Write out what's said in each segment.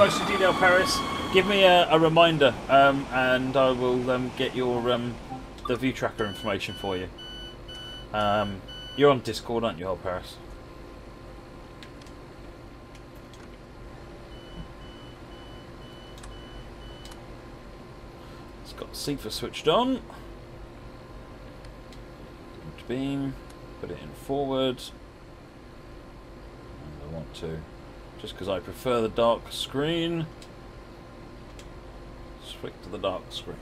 most of Del Paris. Give me a reminder, and I will get your the view tracker information for you. You're on Discord, aren't you, Del Paris? It's got the CIFA switched on. Beam, put it in forward. And I want to, just because I prefer the dark screen, switch to the dark screen.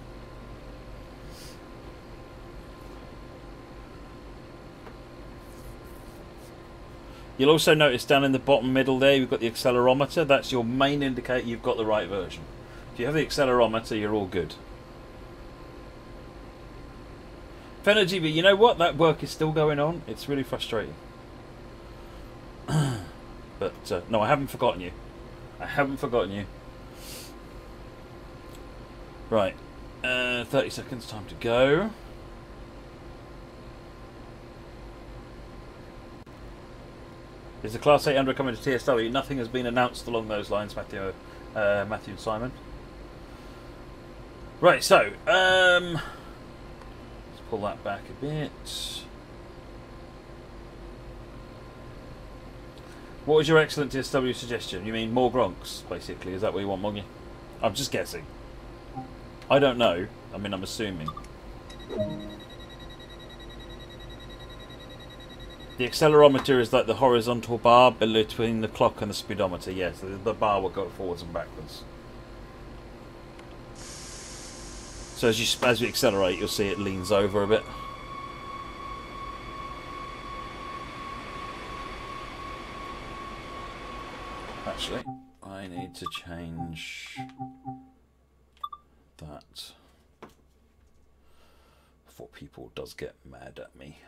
You'll also notice down in the bottom middle there, you've got the accelerometer. That's your main indicator you've got the right version. If you have the accelerometer, you're all good. Energy, but you know what? That work is still going on. It's really frustrating. But no, I haven't forgotten you. I haven't forgotten you. Right. 30 seconds, time to go. Is the Class 800 coming to TSW? Nothing has been announced along those lines, Matthew and Simon. Right, so let's pull that back a bit. What was your excellent TSW suggestion? You mean more Gronks, basically? Is that what you want, Moggy? I'm just guessing. I don't know. I mean, I'm assuming. The accelerometer is like the horizontal bar between the clock and the speedometer. Yes, the bar will go forwards and backwards. So as you accelerate, you'll see it leans over a bit. Actually, I need to change that before people does get mad at me.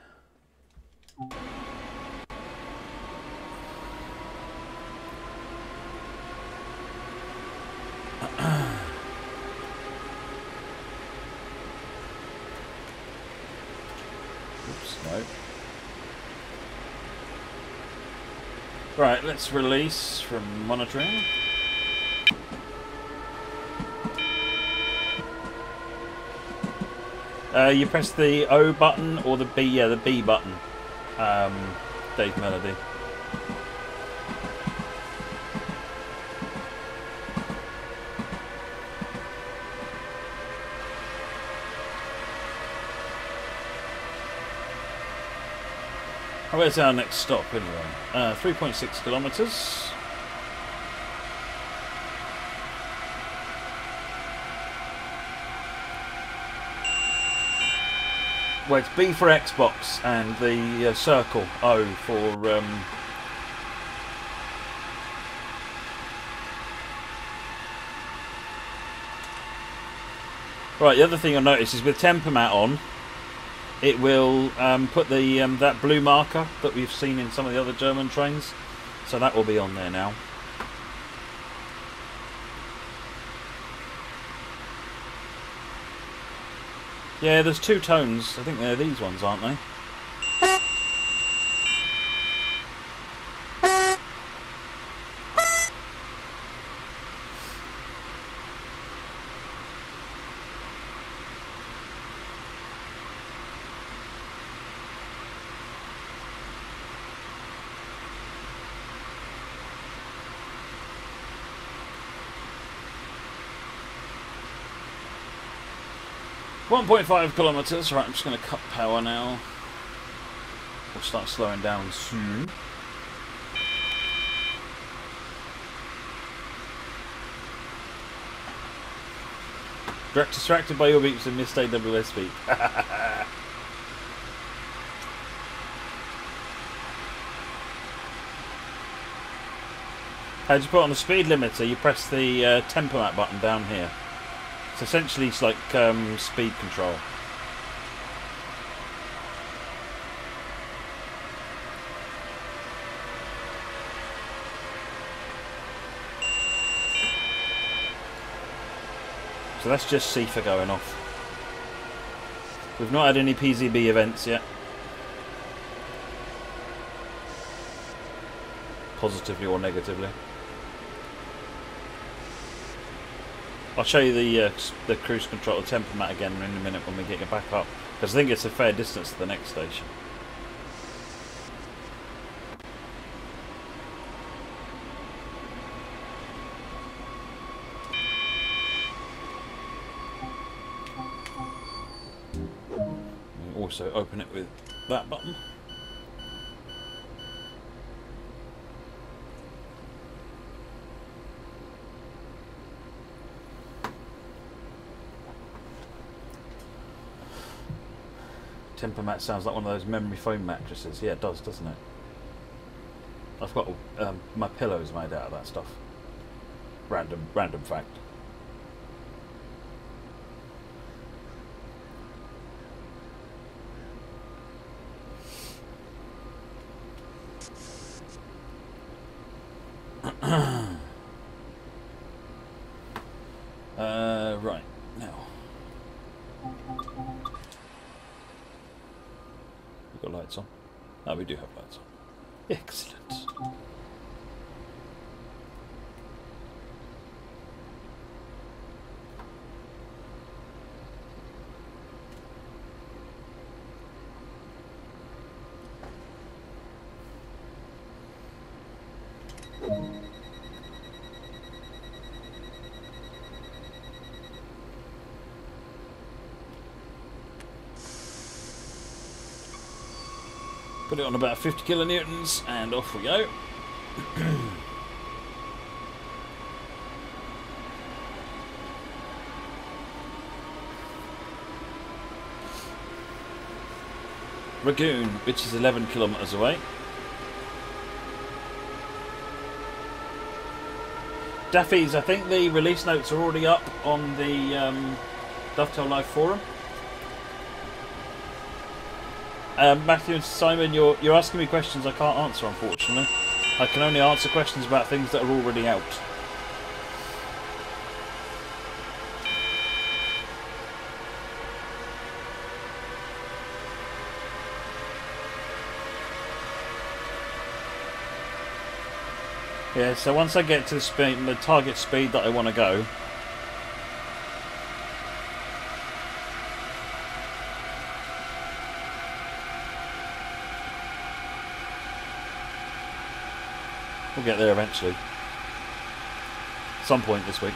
Oops, no. Right, let's release from monitoring. You press the O button or the B, yeah, the B button. Dave Melody. Where's our next stop anyway? 3.6 kilometres. Well, it's B for Xbox and the circle O for Right, the other thing you'll notice is with Tempomat on, it will put the that blue marker that we've seen in some of the other German trains, so that will be on there now. Yeah, there's two tones. I think they're these ones, aren't they? .5 kilometres. Right, I'm just going to cut power now. We'll start slowing down soon. Distracted by your beeps and missed AWS speak. How do you put on the speed limiter? You press the Tempomat button down here. So essentially it's like speed control. So that's just CIFA going off. We've not had any PZB events yet. Positively or negatively. I'll show you the cruise control tempomat again in a minute when we get you back up, because I think it's a fair distance to the next station. We'll also open it with that button. Tempomat sounds like one of those memory foam mattresses. Yeah, it does, doesn't it? I've got my pillows made out of that stuff. Random fact. Right now. We've got lights on. No, we do have lights on. Excellent. Put it on about 50 kilonewtons and off we go. Ragoon, which is 11 kilometers away. Daffy's, I think the release notes are already up on the Dovetail Live forum. Matthew and Simon, you're asking me questions I can't answer, unfortunately. I can only answer questions about things that are already out. Yeah, so once I get to the target speed that I want to go, we'll get there eventually. Some point this week.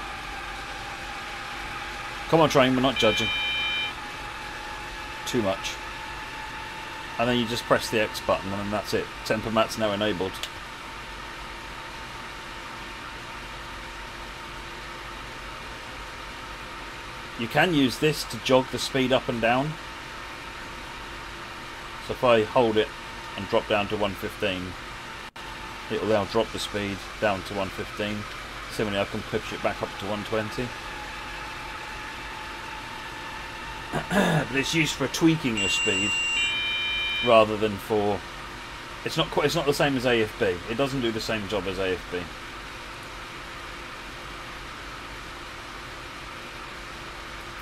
Come on, train, we're not judging too much. And then you just press the X button and then that's it. Tempomat's now enabled. You can use this to jog the speed up and down. So if I hold it and drop down to 115, it will now drop the speed down to 115. Similarly, I can push it back up to 120. But it's used for tweaking your speed rather than for. It's not the same as AFB. It doesn't do the same job as AFB.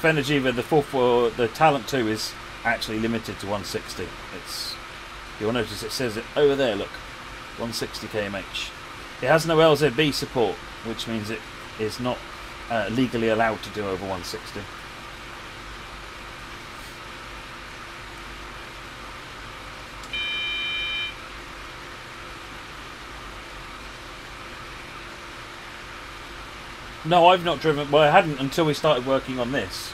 Energiva, the Talent 2 is actually limited to 160. You'll notice it says it over there, look, 160 kmh. It has no LZB support, which means it is not legally allowed to do over 160. No, I've not driven. Well, I hadn't until we started working on this.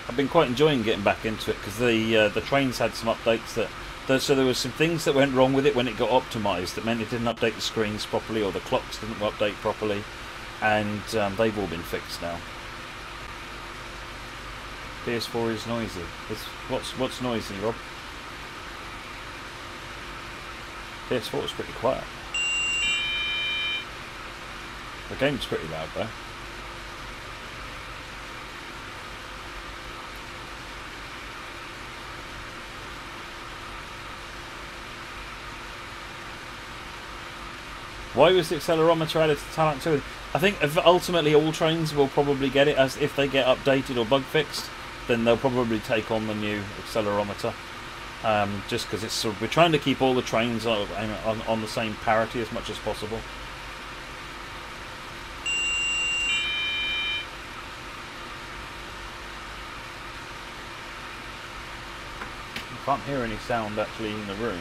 I've been quite enjoying getting back into it because the trains had some updates so there were some things that went wrong with it when it got optimised. That meant it didn't update the screens properly or the clocks didn't update properly, and they've all been fixed now. PS4 is noisy. What's noisy, Rob? PS4 is pretty quiet. The game's pretty loud though. Why was the accelerometer added to Talent 2? I think ultimately all trains will probably get it, as if they get updated or bug fixed, then they'll probably take on the new accelerometer. Just because we're trying to keep all the trains on the same parity as much as possible. can't hear any sound actually in the room.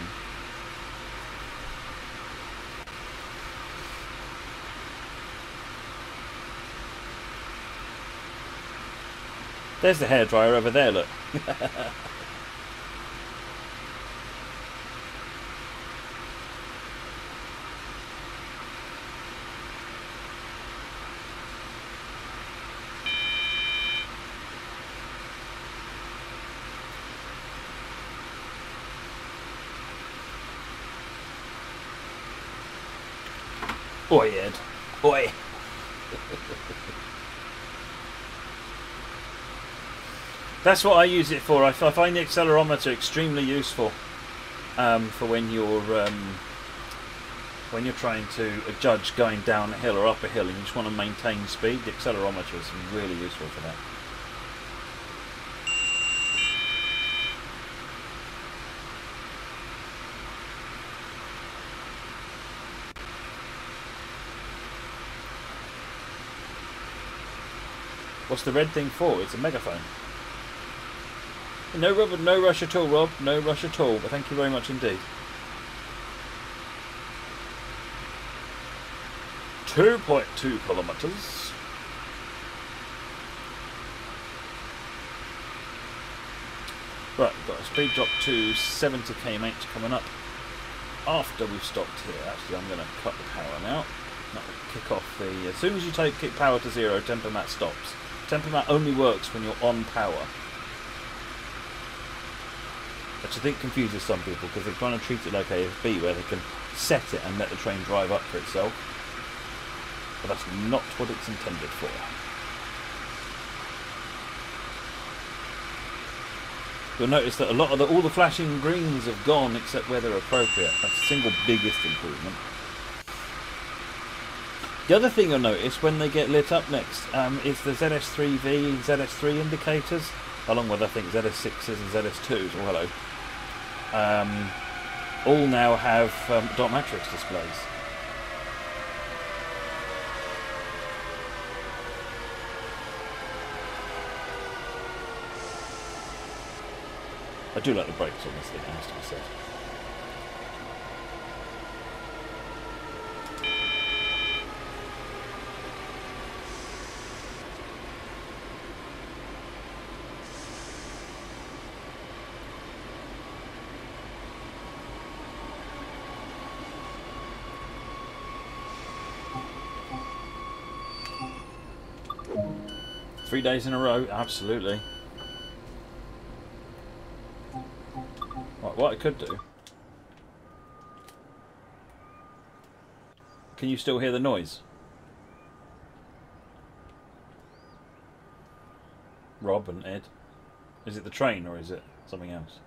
There's the hairdryer over there, look. Oi, Ed. Oi. That's what I use it for. I find the accelerometer extremely useful for when you're trying to judge going down a hill or up a hill and you just want to maintain speed. The accelerometer is really useful for that. What's the red thing for? It's a megaphone. No, Rob, no rush at all, Rob. No rush at all. But thank you very much indeed. 2.2 kilometers. Right, we've got a speed drop to 70 km coming up after we've stopped here. Actually, I'm going to cut the power now. That will kick off the... As soon as you kick power to 0, temper mat stops. Temper mat only works when you're on power. Which I think confuses some people because they're trying to treat it like AFB where they can set it and let the train drive up for itself. But that's not what it's intended for. You'll notice that a lot of all the flashing greens have gone except where they're appropriate. That's the single biggest improvement. The other thing you'll notice when they get lit up next is the ZS3V and ZS3 indicators, along with I think ZS6s and ZS2s. Oh, hello. All now have dot matrix displays. I do like the brakes on this thing, it has to be said. Three days in a row, absolutely. Right, what I could do... Can you still hear the noise? Rob and Ed? Is it the train or is it something else?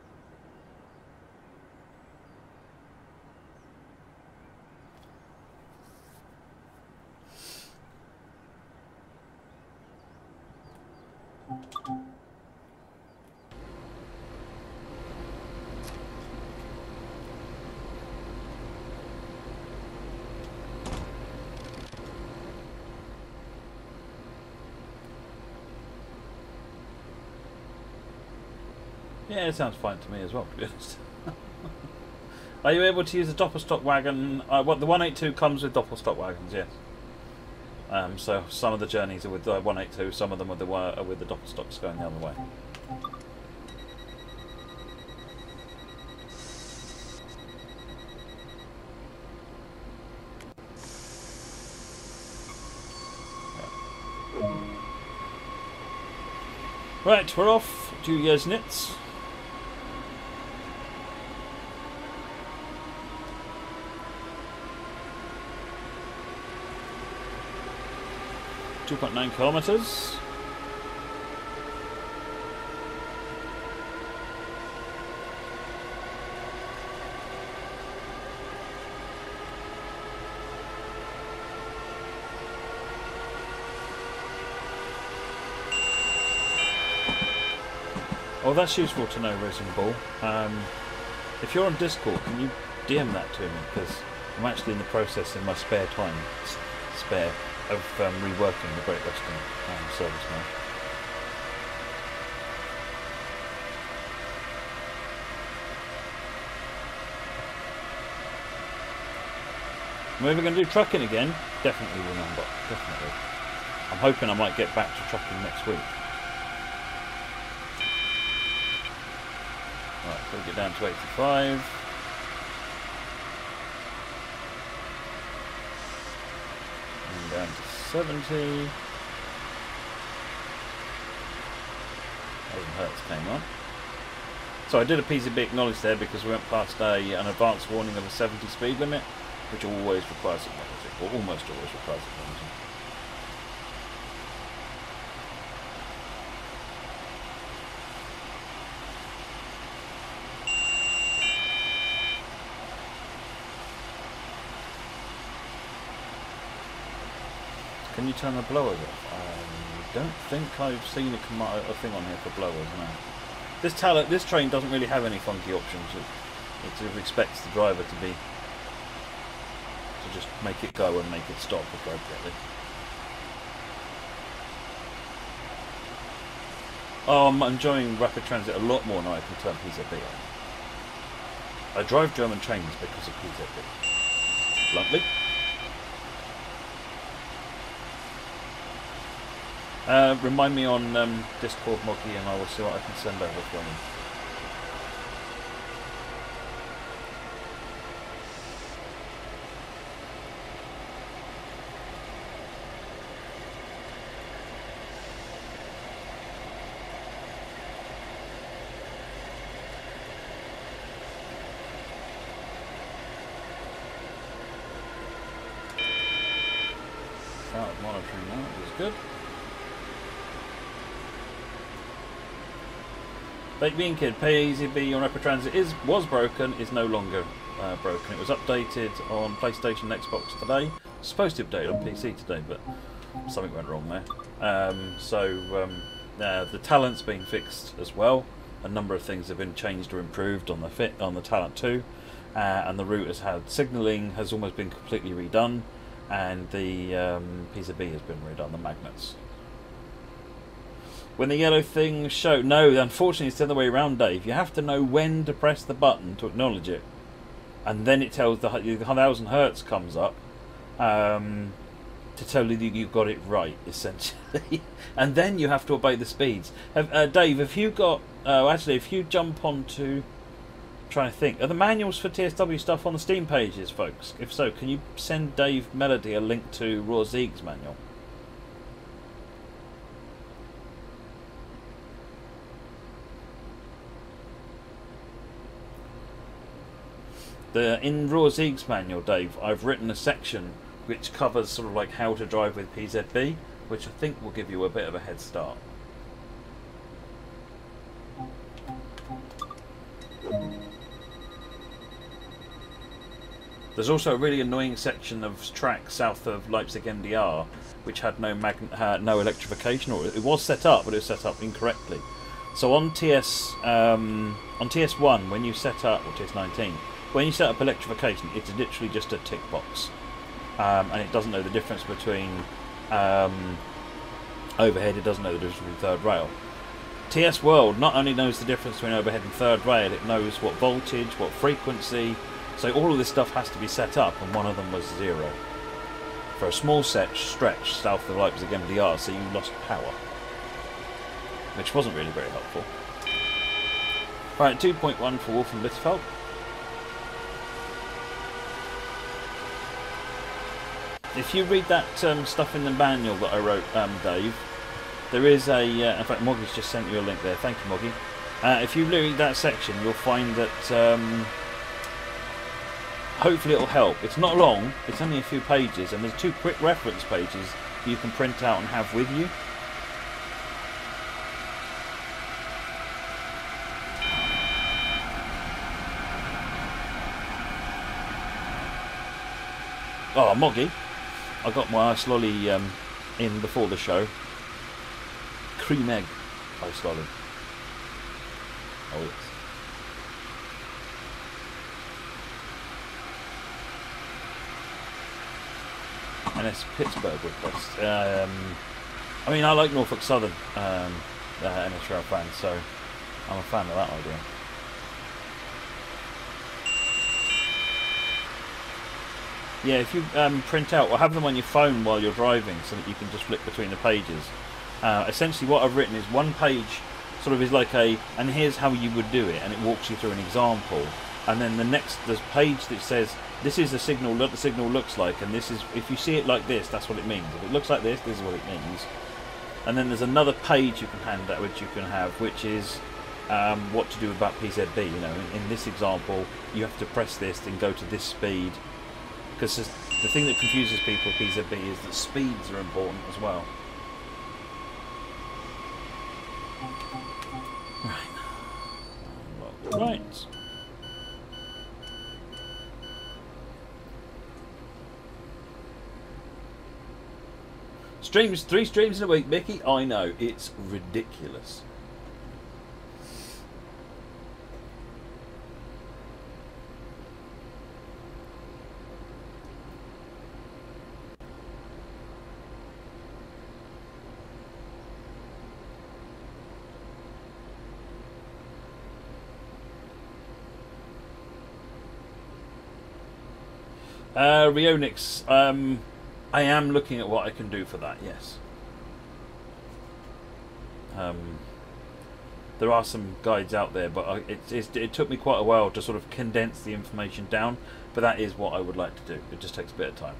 Yeah, it sounds fine to me as well, to be honest. Are you able to use a Doppelstock wagon? What the 182 comes with Doppelstock wagons, yes. So some of the journeys are with the 182, some of them are with the Doppelstocks going the other way. Right, we're off to Jesnitz. .9 kilometers. Oh, that's useful to know, Racing Ball. If you're on Discord, can you DM that to me? Because I'm actually in the process in my spare time, of reworking the Great Western service now. We're going to do trucking again. Definitely remember. Definitely. I'm hoping I might get back to trucking next week. Right, so we get down to 85. And down to 70. Hertz came on. So I did a PCB acknowledge there because we went past an advance warning of a 70 speed limit, which always requires acknowledging, or almost always requires acknowledging. Can you turn the blowers off? I don't think I've seen a thing on here for blowers now. This train doesn't really have any funky options. It expects the driver to just make it go and make it stop appropriately. Oh, I'm enjoying rapid transit a lot more now I can turn PZB on. I drive German trains because of PZB. Bluntly. Remind me on Discord, Moggy, and I will see what I can send over for you. Start monitoring that, which is good. Baked Bean Kid, PZB on Rapid Transit was broken, is no longer broken. It was updated on PlayStation and Xbox today. It was supposed to update on PC today, but something went wrong there. The talent's been fixed as well. A number of things have been changed or improved on the talent too, and the route has had signalling has almost been completely redone, and the PCB has been redone. The magnets. When the yellow thing shows... No, unfortunately it's the other way around, Dave. You have to know when to press the button to acknowledge it. And then it tells the 1000 Hertz comes up to tell you that you've got it right, essentially. And then you have to obey the speeds. Dave, have you got... actually, if you jump onto... I'm trying to think. Are the manuals for TSW stuff on the Steam pages, folks? If so, can you send Dave Melody a link to Raw Zeeg's manual? In Raw Zeeg's manual, Dave, I've written a section which covers sort of like how to drive with PZB, which I think will give you a bit of a head start. There's also a really annoying section of track south of Leipzig MDR, which had no electrification, or it was set up, but it was set up incorrectly. So on TS1, when you set up, or TS19. When you set up electrification, it's literally just a tick box, and it doesn't know the difference between overhead. It doesn't know the difference between third rail. TS World not only knows the difference between overhead and third rail, it knows what voltage, what frequency. So all of this stuff has to be set up, and one of them was 0 for a small stretch south of Leipzig MDR. So you lost power, which wasn't really very helpful. Right, 2.1 for Wolf and Blitzfeld. If you read that stuff in the manual that I wrote, Dave, there is a... in fact, Moggy's just sent you a link there. Thank you, Moggy. If you read that section, you'll find that hopefully it'll help. It's not long. It's only a few pages, and there's 2 quick reference pages you can print out and have with you. Oh, Moggy. I got my ice lolly in before the show. Cream egg ice lolly. Oh yes. And it's Pittsburgh request. I mean, I like Norfolk Southern NSRL fans, so I'm a fan of that idea. Yeah, if you print out or have them on your phone while you're driving so that you can just flip between the pages. Essentially what I've written is one page sort of is like a, and here's how you would do it, and it walks you through an example. And then there's page that says, this is the signal, what the signal looks like, and this is, if you see it like this, that's what it means. If it looks like this is what it means. And then there's another page you can hand out, which you can have, which is what to do about PZB. You know, in this example, you have to press this and go to this speed. Because the thing that confuses people with PZB is that speeds are important as well. Right. Streams, 3 streams in a week, Mickey. I know, it's ridiculous. Rionix, I am looking at what I can do for that, yes. There are some guides out there, but it took me quite a while to sort of condense the information down, but that is what I would like to do. It just takes a bit of time.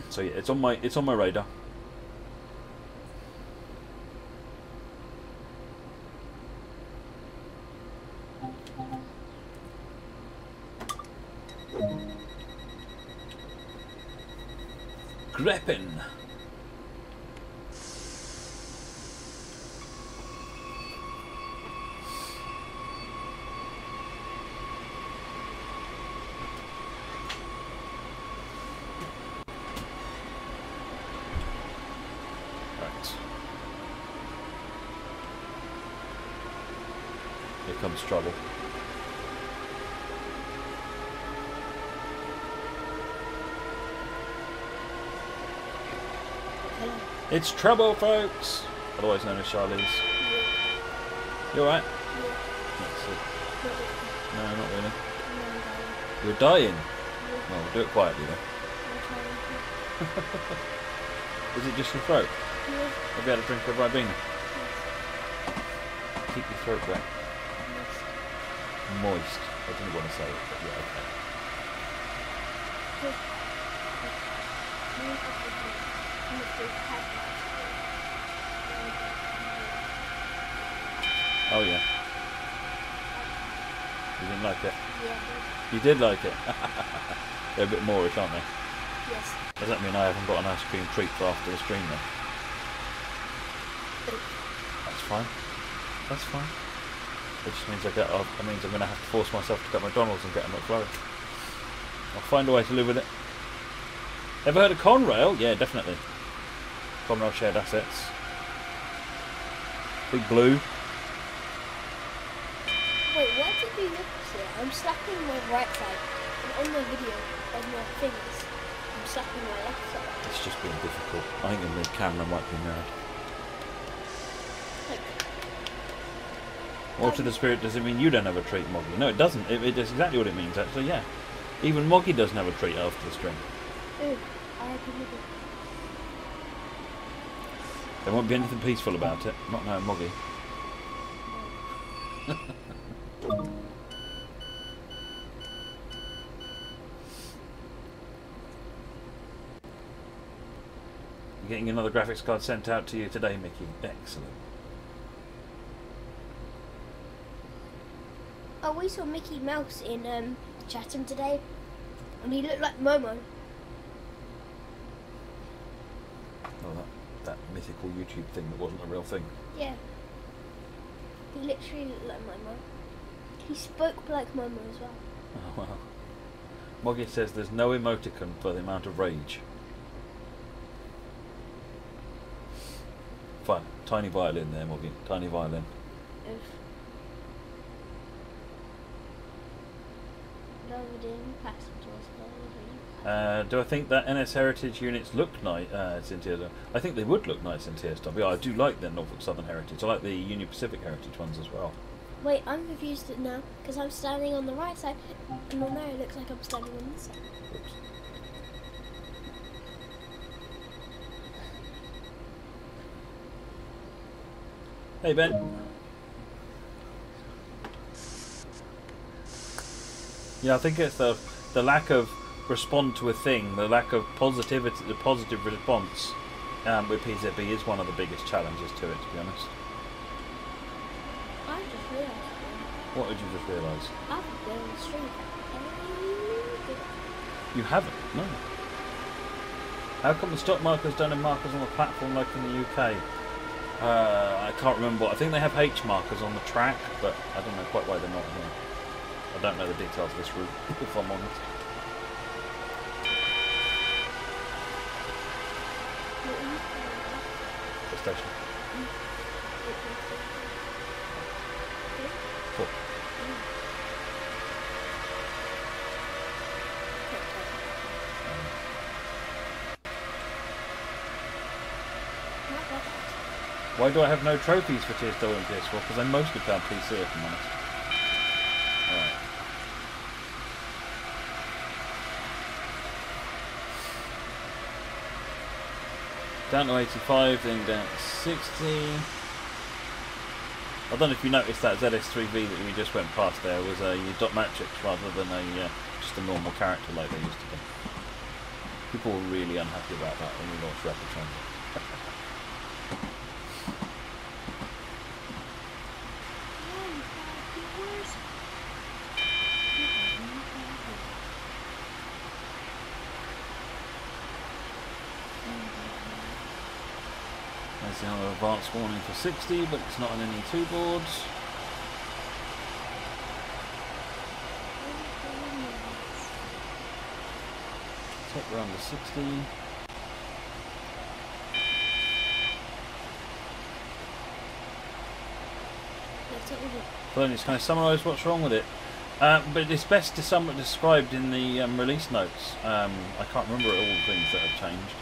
So yeah, it's on my radar. Greppin. Right. Here comes trouble. It's trouble, folks. Otherwise known as Charlize. Yeah. You alright? Yeah. No, not really. No, you're dying? Yeah. Well, we'll do it quietly then. Is it just your throat? Yeah. Have you had a drink of Ribena? Yes. Keep your throat wet. Moist. I didn't want to say it, but yeah, okay. Oh yeah. You didn't like it? Yeah. You did like it? They're a bit Moorish, aren't they? Yes. Does that mean I haven't got an ice cream treat for after the stream then? That's fine. That's fine. It just means that means I'm going to have to force myself to go to McDonald's and get a McFlurry. I'll find a way to live with it. Ever heard of Conrail? Yeah, definitely. Conrail Shared Assets. Big Blue. Wait, what did you look at? I'm slapping my right side, and on the video, on my fingers, I'm slapping my left side. It's just being difficult. I think the camera might be mad. Water the Spirit, does it mean you don't have a treat, Moggy? No, it doesn't. It is exactly what it means, actually, yeah. Even Moggy doesn't have a treat after the stream. Ooh, I have a little. There won't be anything peaceful about it. Not knowing Moggy. You're getting another graphics card sent out to you today, Mickey. Excellent. Oh, we saw Mickey Mouse in Chatham today, and he looked like Momo. Oh, that mythical YouTube thing that wasn't a real thing. Yeah. He literally looked like Momo. He spoke like Momo as well. Oh, wow. Moggy says there's no emoticon for the amount of rage. Fun. Tiny violin there, Moggy. Tiny violin. Oof. Loading passengers. Loading. Do I think that NS Heritage units look nice in TSW? I think they would look nice in TSW. I do like the Norfolk Southern Heritage. I like the Union Pacific Heritage ones as well. Wait, I'm confused now because I'm standing on the right side, and on there it looks like I'm standing on this side. Oops. Hey Ben. Yeah, I think it's the lack of respond to a thing, the lack of positivity, the positive response with PZB is one of the biggest challenges to it, to be honest. I just realised. What did you just realise? I haven't been on the street. You haven't? No. How come the stop markers don't have markers on the platform like in the UK? I can't remember. I think they have H markers on the track, but I don't know quite why they're not here. I don't know the details of this route, if I'm honest. The station. Cool. Why do I have no trophies for TSW and PS4? Because I mostly play on PC, if I'm honest. Alright. Down to 85, then down to 60. I don't know if you noticed that ZS3V that we just went past there was a dot matrix rather than a just a normal character like they used to be. People were really unhappy about that when we launched Rapid Transit. There's another advanced warning for 60, but it's not on any 2 boards. Top we're under 60. Then it's kind of summarise what's wrong with it. But it's best to somewhat described in the release notes. I can't remember all the things that have changed.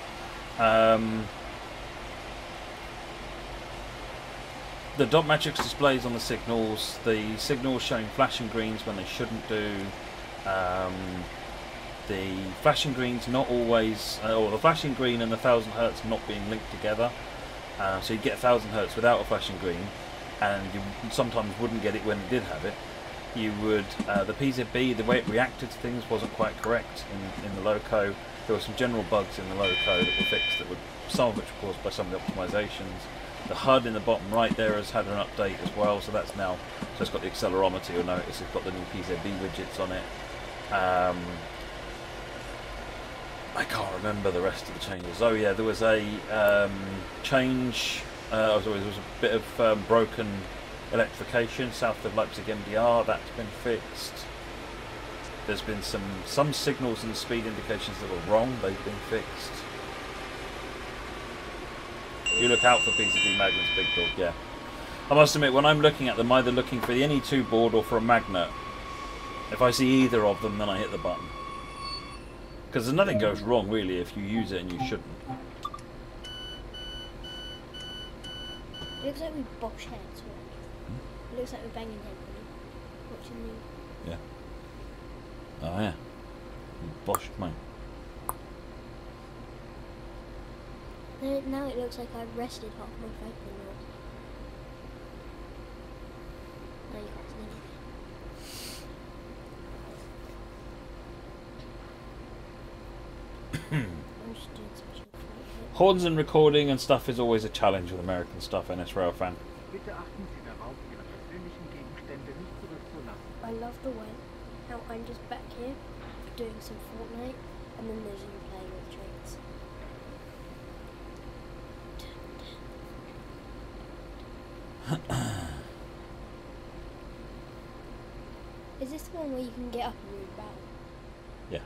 The dot matrix displays on the signals showing flashing greens when they shouldn't do. The flashing greens not always, or the flashing green and the 1000 Hz not being linked together. So you get 1000 Hz without a flashing green, and you sometimes wouldn't get it when it did have it. You would, the PZB, the way it reacted to things wasn't quite correct in the loco. There were some general bugs in the loco that were fixed, that were, some of which were caused by some of the optimizations. The HUD in the bottom right there has had an update as well, so that's now, so it's got the accelerometer, you'll notice it's got the new PZB widgets on it. I can't remember the rest of the changes. Oh yeah, there was a change, there was a bit of broken electrification south of Leipzig MDR, that's been fixed. There's been some signals and speed indications that were wrong, they've been fixed. You look out for PCB magnets, big dog, yeah. I must admit, when I'm looking at them, either looking for the NE2 board or for a magnet, if I see either of them, then I hit the button. Because nothing goes wrong, really, if you use it and you shouldn't. It looks like we bosh heads. It looks like we're banging heads. Watching the... Yeah. Oh, yeah. You boshed, mate. Now it looks like I've rested half my fighting rod. Now you can't see anything. I'm just doing special fight. Horns and recording and stuff is always a challenge with American stuff, NS Rail fan. I love the way how I'm just back here doing some Fortnite, and then there's you playing with trains. Is this the one where you can get up and move about? Yeah.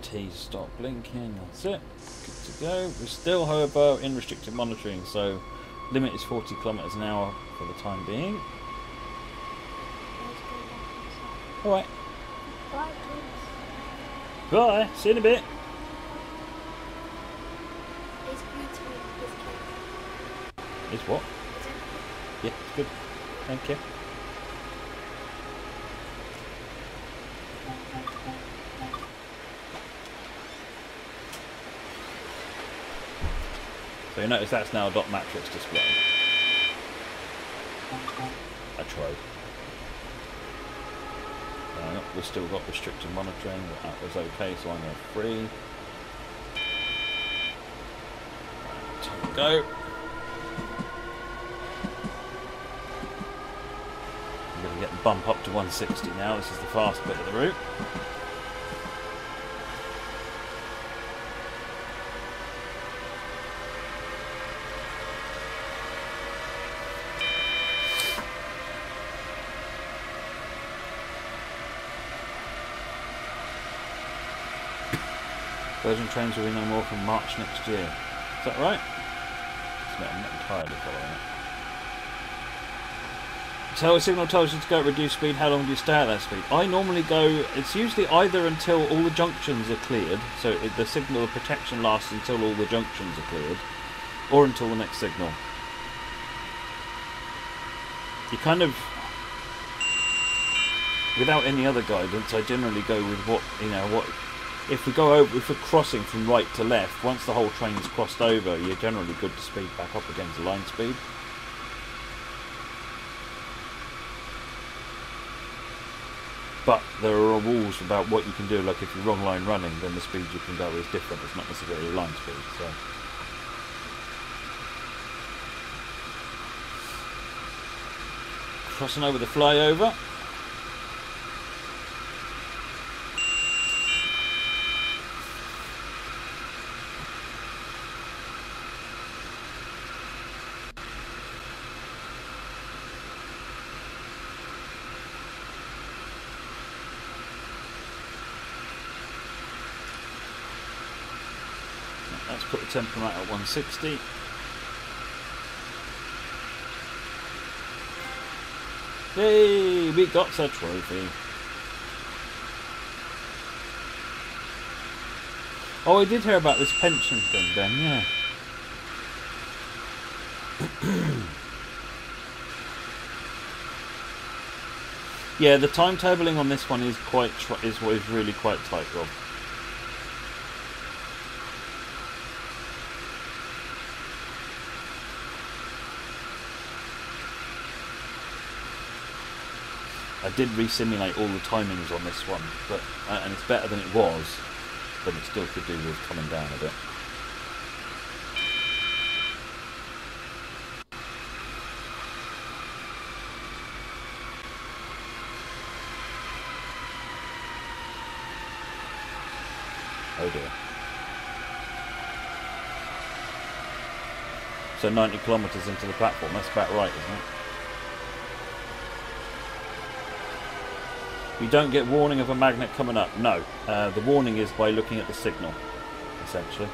T stop blinking, that's it. Good to go. We're still, however, in restricted monitoring, so limit is 40 kilometers an hour for the time being. Alright. Bye, kids. Bye. See you in a bit. It's beautiful. It's cute. It's what? It's empty. Yeah, it's good. Thank you. So you notice that's now a dot matrix display. I tried. We've still got restricted monitoring, but that was okay, so I'm going free. Time to go. I'm going to get the bump up to 160 now. This is the fast bit of the route. Virgin trains will be no more from March next year. Is that right? I'm not entirely following it. So a signal tells you to go at reduced speed. How long do you stay at that speed? I normally go, it's usually either until all the junctions are cleared, so the signal of protection lasts until all the junctions are cleared, or until the next signal. You kind of, without any other guidance, I generally go with what, if we go over, if we're crossing from right to left, once the whole train's crossed over, you're generally good to speed back up against the line speed. But there are rules about what you can do, like if you're wrong line running, then the speed you can go is different, it's not necessarily line speed. So crossing over the flyover. Let's put the temperament at 160. Yay! We got a trophy. Oh, I did hear about this pension thing, Ben. Yeah. Yeah, the timetabling on this one is is really quite tight, Rob. I did re-simulate all the timings on this one, but and it's better than it was, but it still could do with coming down a bit. Oh dear. So 90 kilometres into the platform, that's about right, isn't it? You don't get warning of a magnet coming up. No. The warning is by looking at the signal, essentially.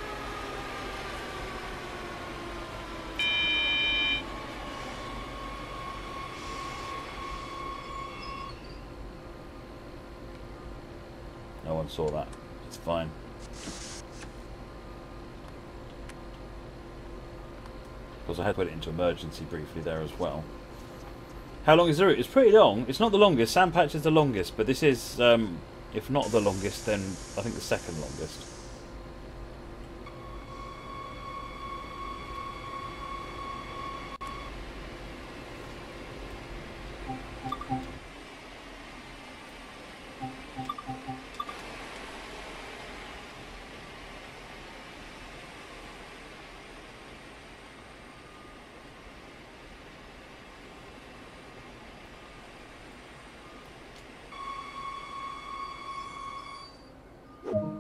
No one saw that. It's fine. Because I had to put it into emergency briefly there as well. How long is the route? It's pretty long. It's not the longest. Sandpatch is the longest, but this is, if not the longest, then I think the second longest.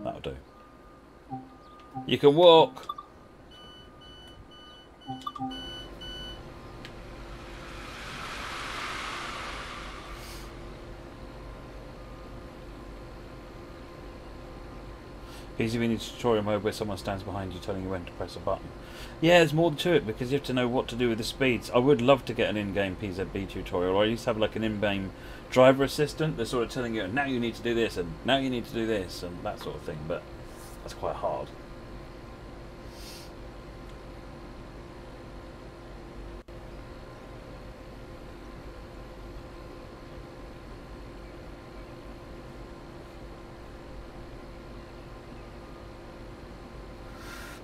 That'll do. You can walk. PCV needs a tutorial mode where someone stands behind you telling you when to press a button. Yeah, there's more to it because you have to know what to do with the speeds. I would love to get an in-game PZB tutorial, or I used to have like an in-game driver assistant that's sort of telling you, now you need to do this, and now you need to do this, and that sort of thing, but that's quite hard.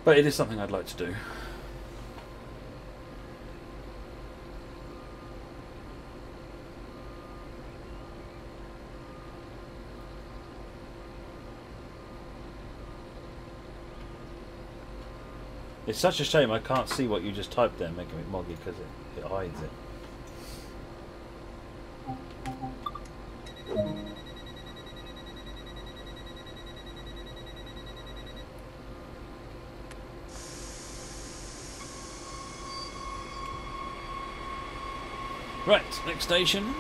But it is something I'd like to do. It's such a shame I can't see what you just typed there, making it moggy because it hides it. Right, next station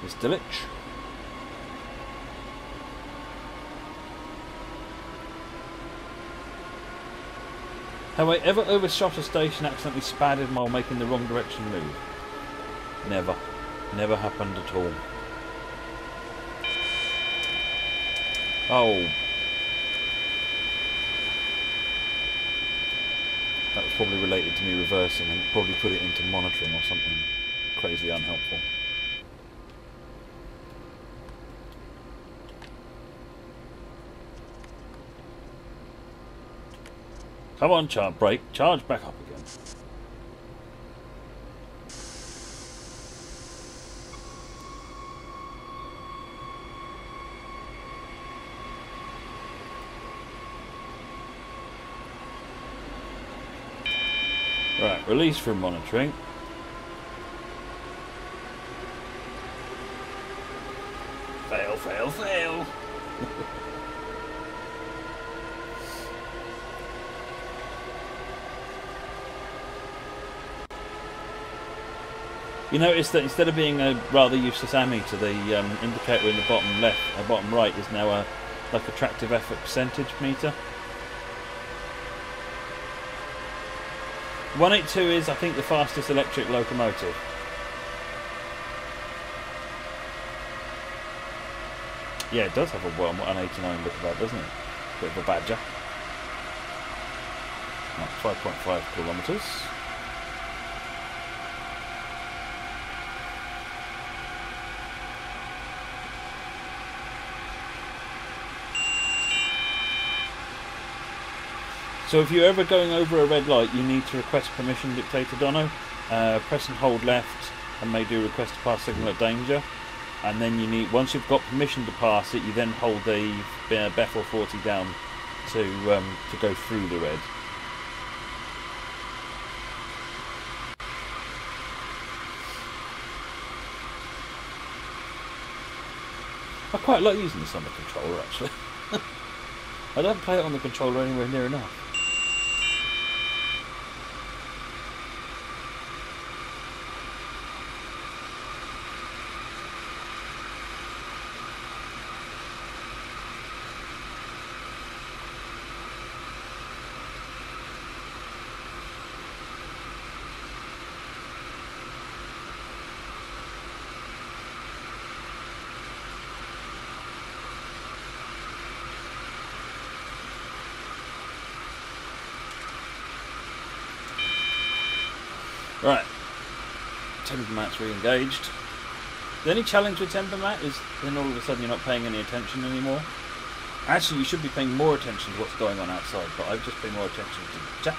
is Dulwich. Have I ever overshot a station, accidentally spadded while making the wrong direction move? Never. Never happened at all. Oh. That was probably related to me reversing and probably put it into monitoring or something crazy unhelpful. Come on, brake, charge back up again. Right, release from monitoring. Fail, fail, fail. You notice that instead of being a rather useless AMI to the indicator in the bottom left, bottom right is now a like a tractive effort percentage meter. 182 is, I think, the fastest electric locomotive. Yeah, it does have a 189 look about, doesn't it? Bit of a badger. Right, 5.5 kilometres. So if you're ever going over a red light, you need to request permission, Dictator Dono. Press and hold left and may do request to pass signal at danger. And then you need, once you've got permission to pass it, you then hold the Bethel 40 down to go through the red. I quite like using this on the controller, actually. I don't play it on the controller anywhere near enough. Right, tempermat's re-engaged. The only challenge with tempermat is then all of a sudden you're not paying any attention anymore. Actually, you should be paying more attention to what's going on outside, but I've just paid more attention to the chat.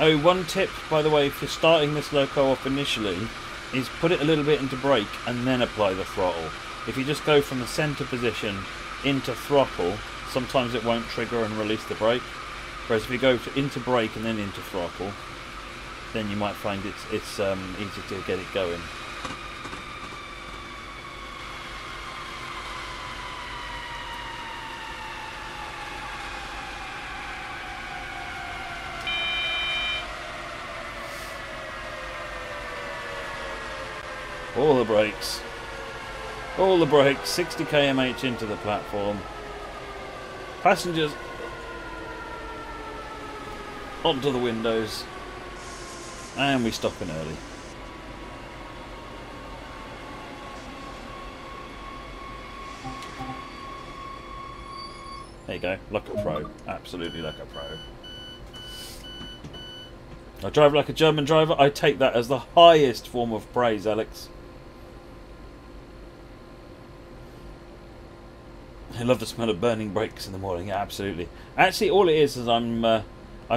Oh, one tip, by the way, if you're starting this loco off initially, is put it a little bit into brake and then apply the throttle. If you just go from the centre position into throttle, sometimes it won't trigger and release the brake. Whereas if you go into brake and then into throttle, then you might find it's easy to get it going. All the brakes. All the brakes. 60 km/h into the platform. Passengers onto the windows. And we stop in early. There you go. Like a pro. Absolutely like a pro. I drive like a German driver. I take that as the highest form of praise, Alex. I love the smell of burning brakes in the morning. Yeah, absolutely. Actually, all it is I'm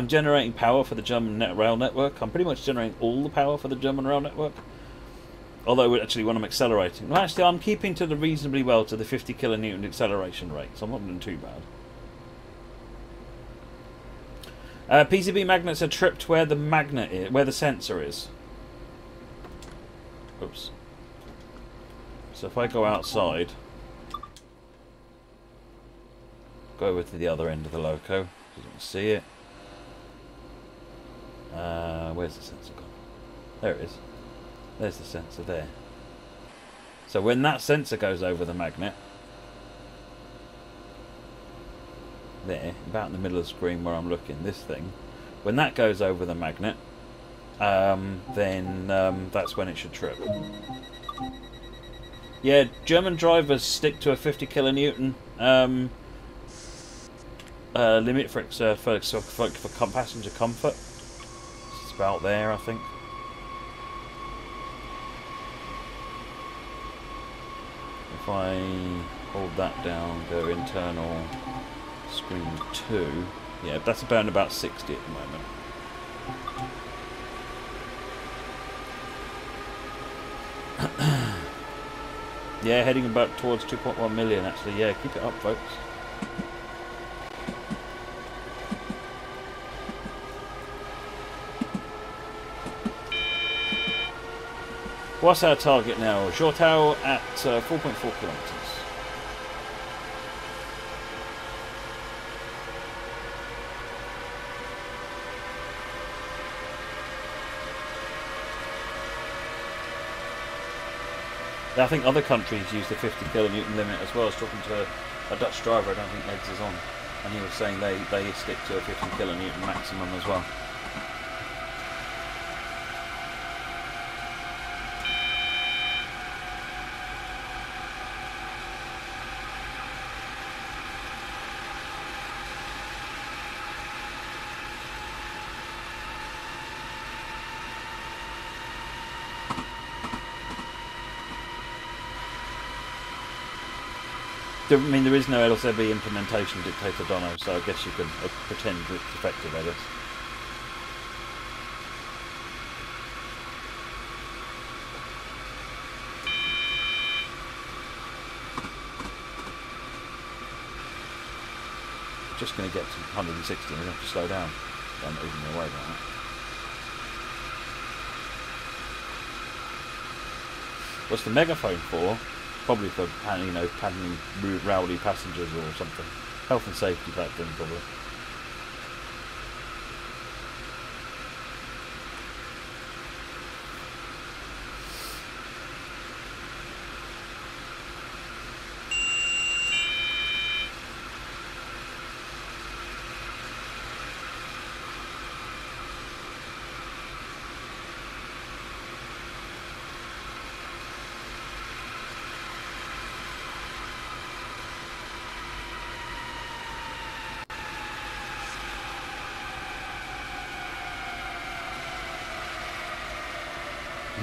generating power for the German rail network. I'm pretty much generating all the power for the German rail network. Although, actually, when I'm accelerating, well, actually, I'm keeping to the reasonably well to the 50 kilonewton acceleration rate, so I'm not doing too bad. PCB magnets are tripped where the magnet is, where the sensor is. Oops. So if I go outside, go over to the other end of the loco, you can see it. Where's the sensor gone? There it is. There's the sensor there. So when that sensor goes over the magnet, there, about in the middle of the screen where I'm looking, this thing, when that goes over the magnet, then that's when it should trip. Yeah, German drivers stick to a 50 kilonewton limit for passenger comfort. It's about there, I think. If I hold that down, go internal. Screen 2, yeah, that's about 60 at the moment. Yeah, heading about towards 2.1 million actually. Yeah, keep it up, folks. What's our target now? Shortau at 4.4 kilometers. I think other countries use the 50 kilonewton limit as well. I was talking to a Dutch driver, I don't think Eds is on, and he was saying they stick to a 50 kilonewton maximum as well. I mean, there is no LSEB implementation dictator Dono, so I guess you could pretend that it's effective, I guess. Just going to get to 160 and you have to slow down. Don't even worry about that. What's the megaphone for? Probably for, you know, handling rowdy passengers or something. Health and safety type thing, probably.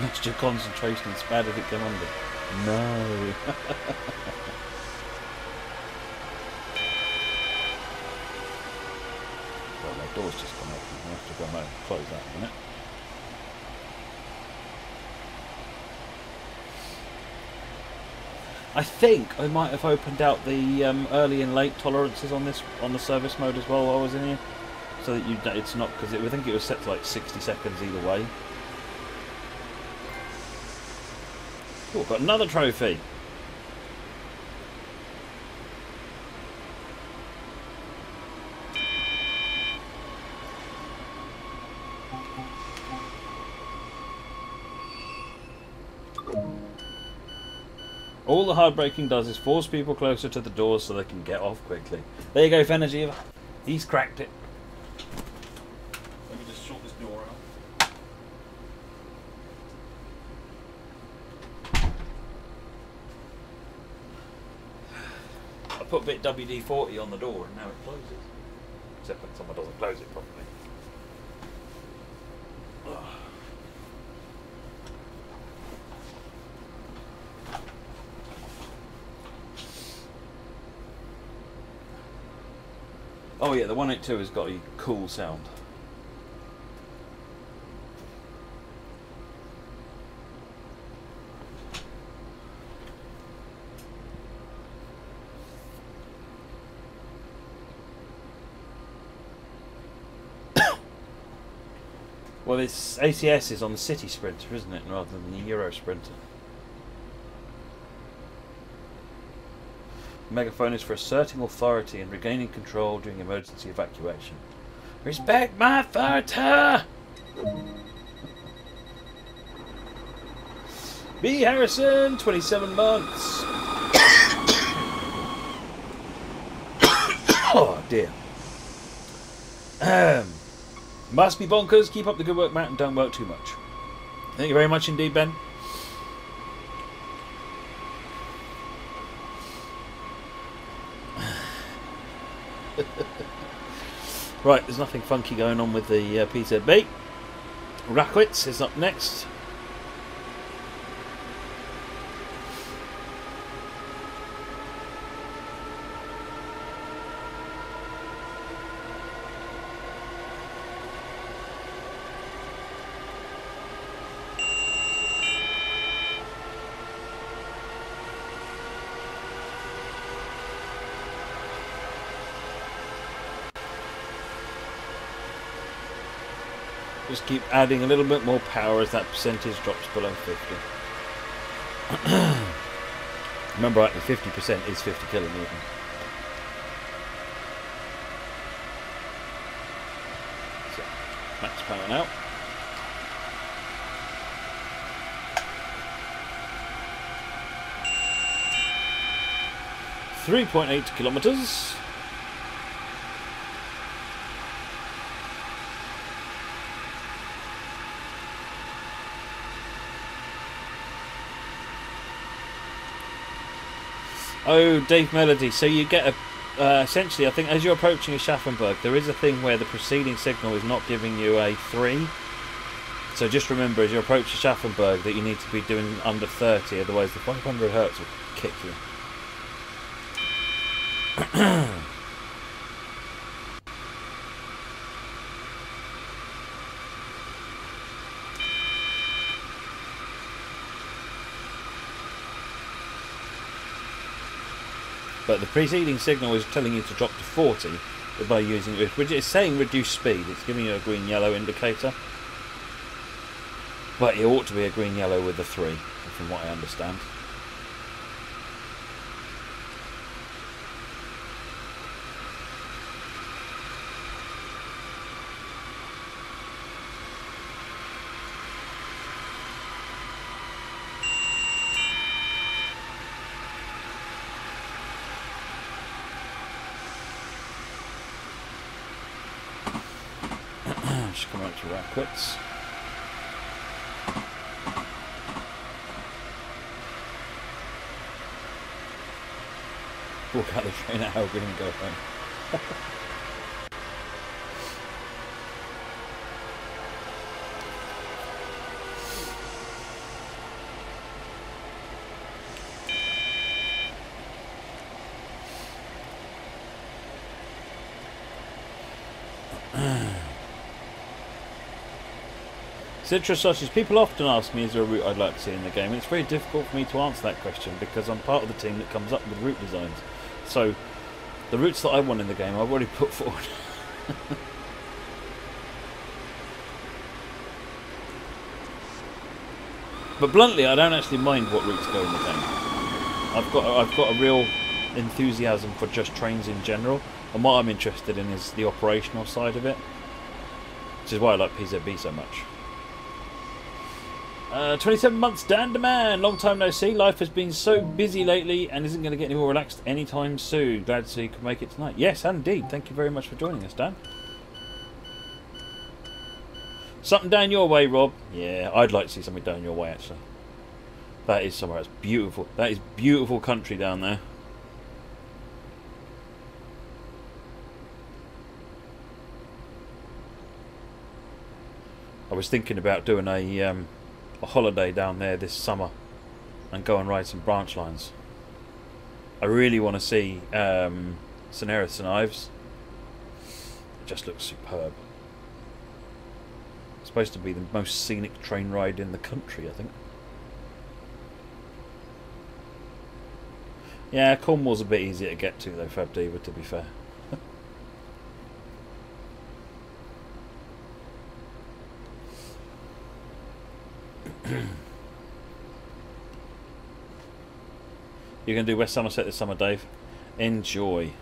Lost your concentration and spattered it come under. No. Well, my door's just gone open. I'll have to go and close that in a minute. I think I might have opened out the early and late tolerances on this on the service mode as well while I was in here, so that it's not, because I think it was set to like 60 seconds either way. Oh, got another trophy. All the hard braking does is force people closer to the doors so they can get off quickly. There you go, Fenergy. He's cracked it. Let me just sort this door out. I put a bit WD-40 on the door and now it closes. Except when someone doesn't close it properly. Oh yeah, the 182 has got a cool sound. Well, this ACS is on the City Sprinter, isn't it, rather than the Euro Sprinter. Megaphone is for asserting authority and regaining control during emergency evacuation. Respect my authority! B. Harrison, 27 months. Oh dear. Must be bonkers. Keep up the good work, Matt, and don't work too much. Thank you very much indeed, Ben. Right, there's nothing funky going on with the PZB. Gaschwitz is up next. Just keep adding a little bit more power as that percentage drops below 50. Remember rightly, 50% is 50 kilonewton. So, max power now. .8 kilometers. Oh, Dave Melody. So you get a essentially, I think, as you're approaching a Schaffenberg, there is a thing where the preceding signal is not giving you a 3. So just remember, as you approach a Schaffenberg, that you need to be doing under 30, otherwise the 500 hertz will kick you. But the preceding signal is telling you to drop to 40 by using it, which is saying reduce speed. It's giving you a green-yellow indicator. But it ought to be a green-yellow with a 3, from what I understand. Just come out to Markkleeberg. Walk out the train at Helgen and go home. Citrus sausage. People often ask me, is there a route I'd like to see in the game? And it's very difficult for me to answer that question because I'm part of the team that comes up with route designs. So the routes that I want in the game I've already put forward. But bluntly, I don't actually mind what routes go in the game. I've got a real enthusiasm for just trains in general, and what I'm interested in is the operational side of it, which is why I like PZB so much. 27 months, Dan the Man. Long time no see. Life has been so busy lately and isn't going to get any more relaxed anytime soon. Glad to see you could make it tonight. Yes, indeed. Thank you very much for joining us, Dan. Something down your way, Rob. Yeah, I'd like to see something down your way, actually. That is somewhere that's beautiful. That is beautiful country down there. I was thinking about doing a holiday down there this summer and go and ride some branch lines. I really want to see St Erith St Ives. It just looks superb. It's supposed to be the most scenic train ride in the country, I think. Yeah, Cornwall's a bit easier to get to though, Fab Diva, to be fair. You're going to do West Somerset this summer, Dave. Enjoy.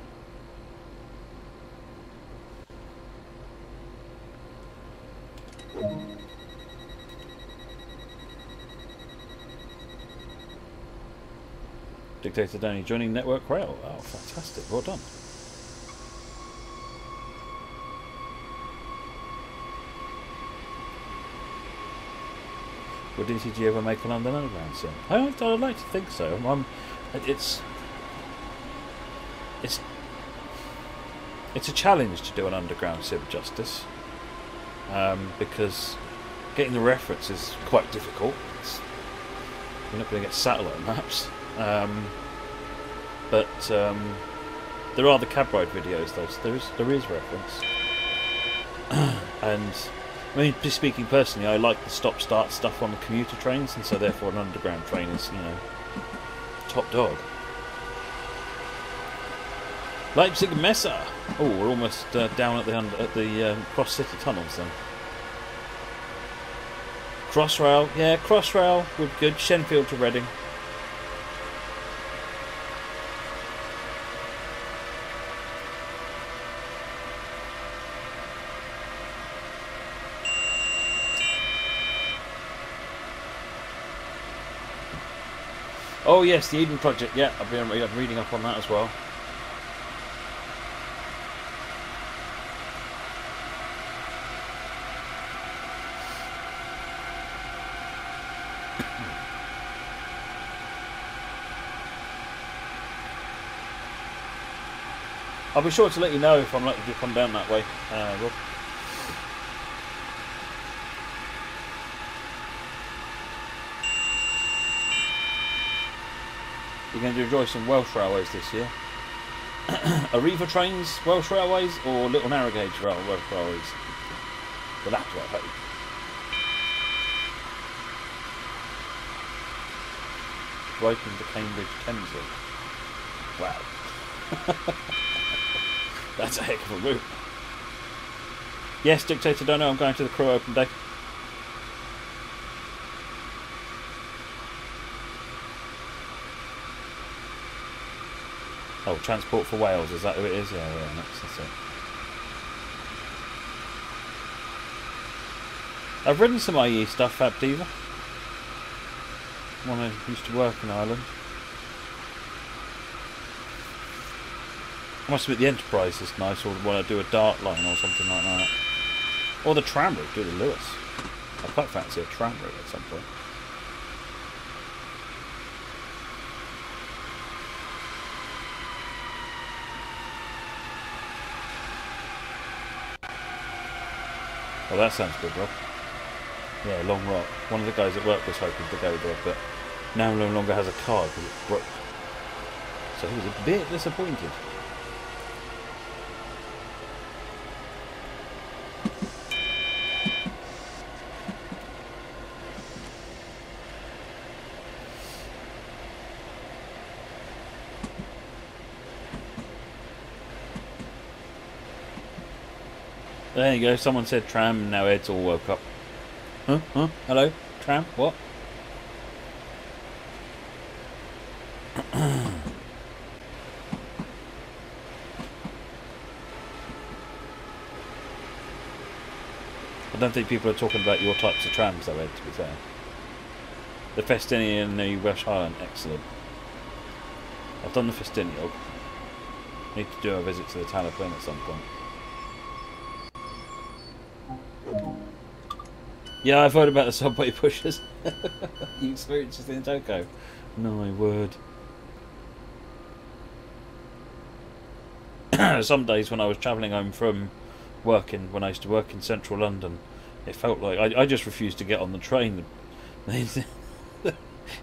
Dictator Danny joining Network Rail. Oh, fantastic. Well done. Would DCG ever make a London Underground soon? I'd like to think so. It's a challenge to do an underground Civ Justice because getting the reference is quite difficult. You're not going to get satellite maps, but there are the cab ride videos though, so there is reference. And I mean, just speaking personally, I like the stop-start stuff on the commuter trains, and so therefore an underground train is, you know, top dog. Leipzig Messe. Oh, we're almost down at the cross city tunnels then. Crossrail, yeah, Crossrail would be good. Shenfield to Reading. Oh yes, the Eden Project. Yeah, I've been reading up on that as well. I'll be sure to let you know if I'm likely to come down that way, Rob. You're going to enjoy some Welsh railways this year. Arriva trains, Welsh railways, or little narrow gauge Welsh railways? The latter, I hope. Brighton to Cambridge, Thameslink. Wow. That's a heck of a route. Yes, Dictator, don't know, I'm going to the Crew Open Day. Oh, Transport for Wales, is that who it is? Yeah, that's it. I've ridden some IE stuff, Fab Diva. When I used to work in Ireland. I must admit the Enterprise is nice, or want to do a dart line or something like that. Or the tram route, do the Lewis. I quite fancy a tram route at some point. Well, that sounds good, Rob. Yeah, Long Rock. One of the guys at work was hoping to go there, but now no longer has a car because it's broke. So he was a bit disappointed. There you go, someone said tram and now Ed's all woke up. Huh? Huh? Hello? Tram? What? I don't think people are talking about your types of trams though, Ed, to be fair. The Festiniog and the Welsh Highland, excellent. I've done the Festiniog. Need to do a visit to the Talapin at some point. Yeah, I've heard about the subway pushers. You experienced this in Toko? No word. Some days when I was travelling home from working, when I used to work in central London, it felt like I just refused to get on the train.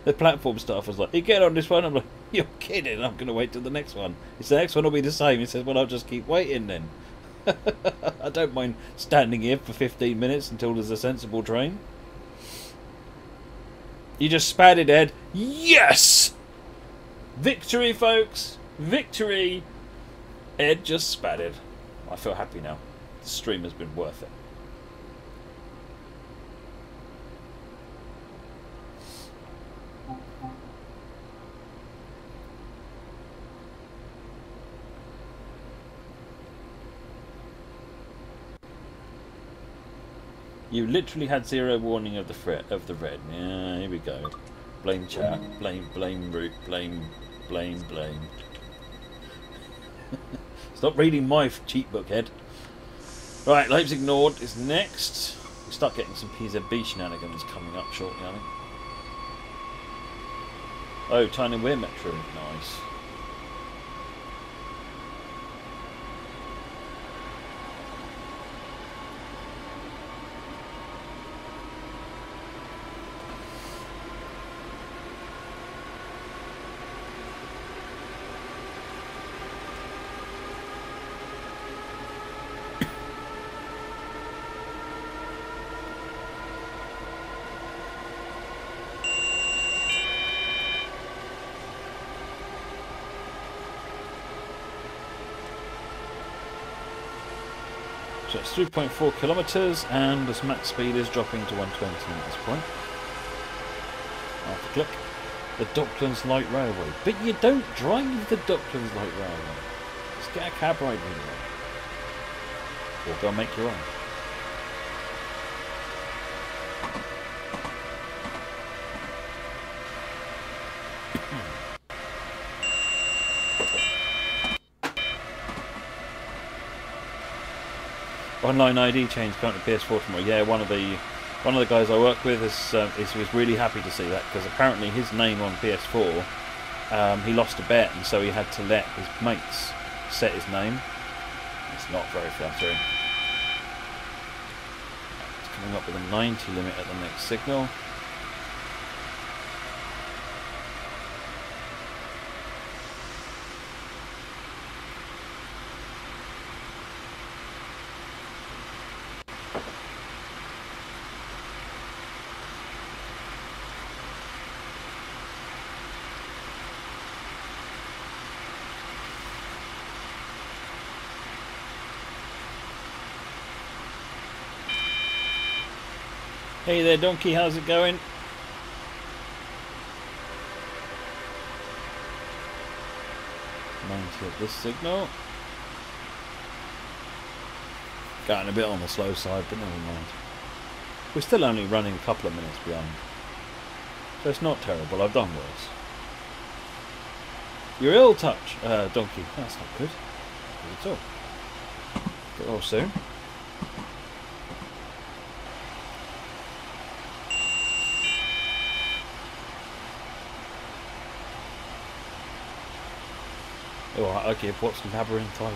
The platform staff was like, "You get on this one?" I'm like, "You're kidding, I'm going to wait till the next one." It's the next one will be the same. He says, "Well, I'll just keep waiting then." I don't mind standing here for 15 minutes until there's a sensible train. You just spatted, Ed. Yes! Victory, folks! Victory! Ed just spatted. I feel happy now. The stream has been worth it. You literally had zero warning of the red. Yeah, here we go. Blame chat. Blame root. Blame. Stop reading my cheat book, Ed. Right, Leipzig Nord is next. We start getting some PZB shenanigans coming up shortly, I think. Oh, Tiny Weir Metro. Nice. So it's 3.4 kilometres, and this max speed is dropping to 120 at this point. After click. The Docklands Light Railway. But you don't drive the Docklands Light Railway. Just get a cab ride with you. Or go and make your own. Online ID change currently PS4 tomorrow. Yeah, one of the guys I work with was really happy to see that, because apparently his name on PS4, he lost a bet, and so he had to let his mates set his name. It's not very flattering. It's coming up with a 90 limit at the next signal. Hey there, Donkey, how's it going? At this signal. Going a bit on the slow side, but never mind. We're still only running a couple of minutes behind. So it's not terrible, I've done worse. You're ill touch, Donkey. That's not good. Not good at all. Get well soon. Oh, okay, what's labyrinthitis?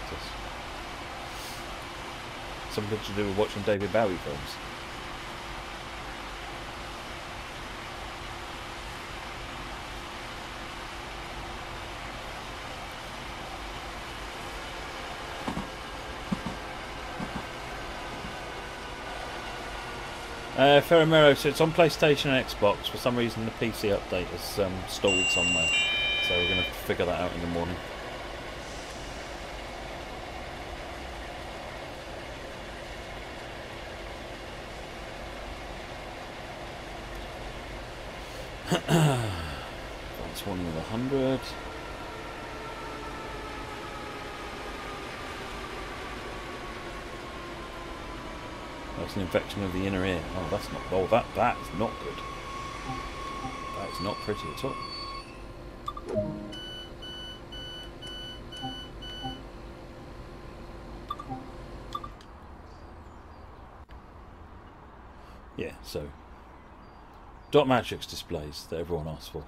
Something to do with watching David Bowie films. Ferramero, so it's on PlayStation and Xbox. For some reason the PC update has stalled somewhere. So we're going to figure that out in the morning. That's warning of 100. That's an infection of the inner ear. Oh, that's not. Oh, that's not good. That is not pretty at all. Yeah, so dot matrix displays that everyone asks for.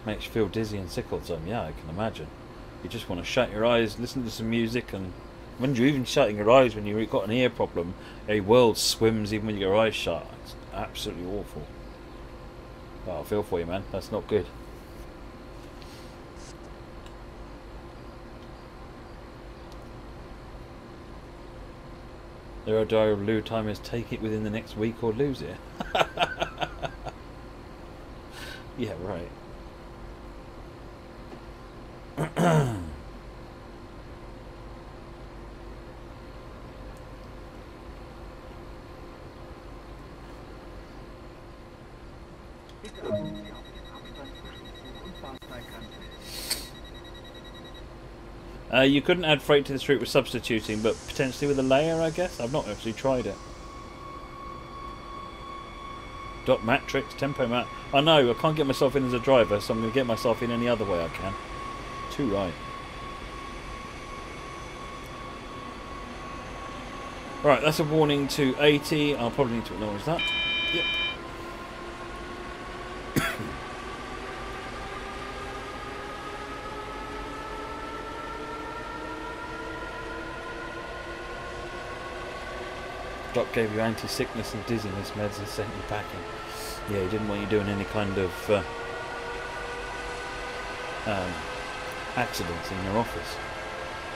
Makes you feel dizzy and sick all the time. Yeah, I can imagine. You just want to shut your eyes, listen to some music, and when you're even shutting your eyes when you've got an ear problem, a world swims even with your eyes shut. It's absolutely awful. Well, I feel for you, man. That's not good. There are dire loo timers, take it within the next week or lose it. Yeah, right. You couldn't add freight to this route with substituting, but potentially with a layer, I guess? I've not actually tried it. Dot matrix, tempo mat. I know, I can't get myself in as a driver, so I'm going to get myself in any other way I can. Too right. Right, that's a warning to 80. I'll probably need to acknowledge that. Yep. Doc gave you anti-sickness and dizziness meds and sent you packing. Yeah, he didn't want you doing any kind of accidents in your office.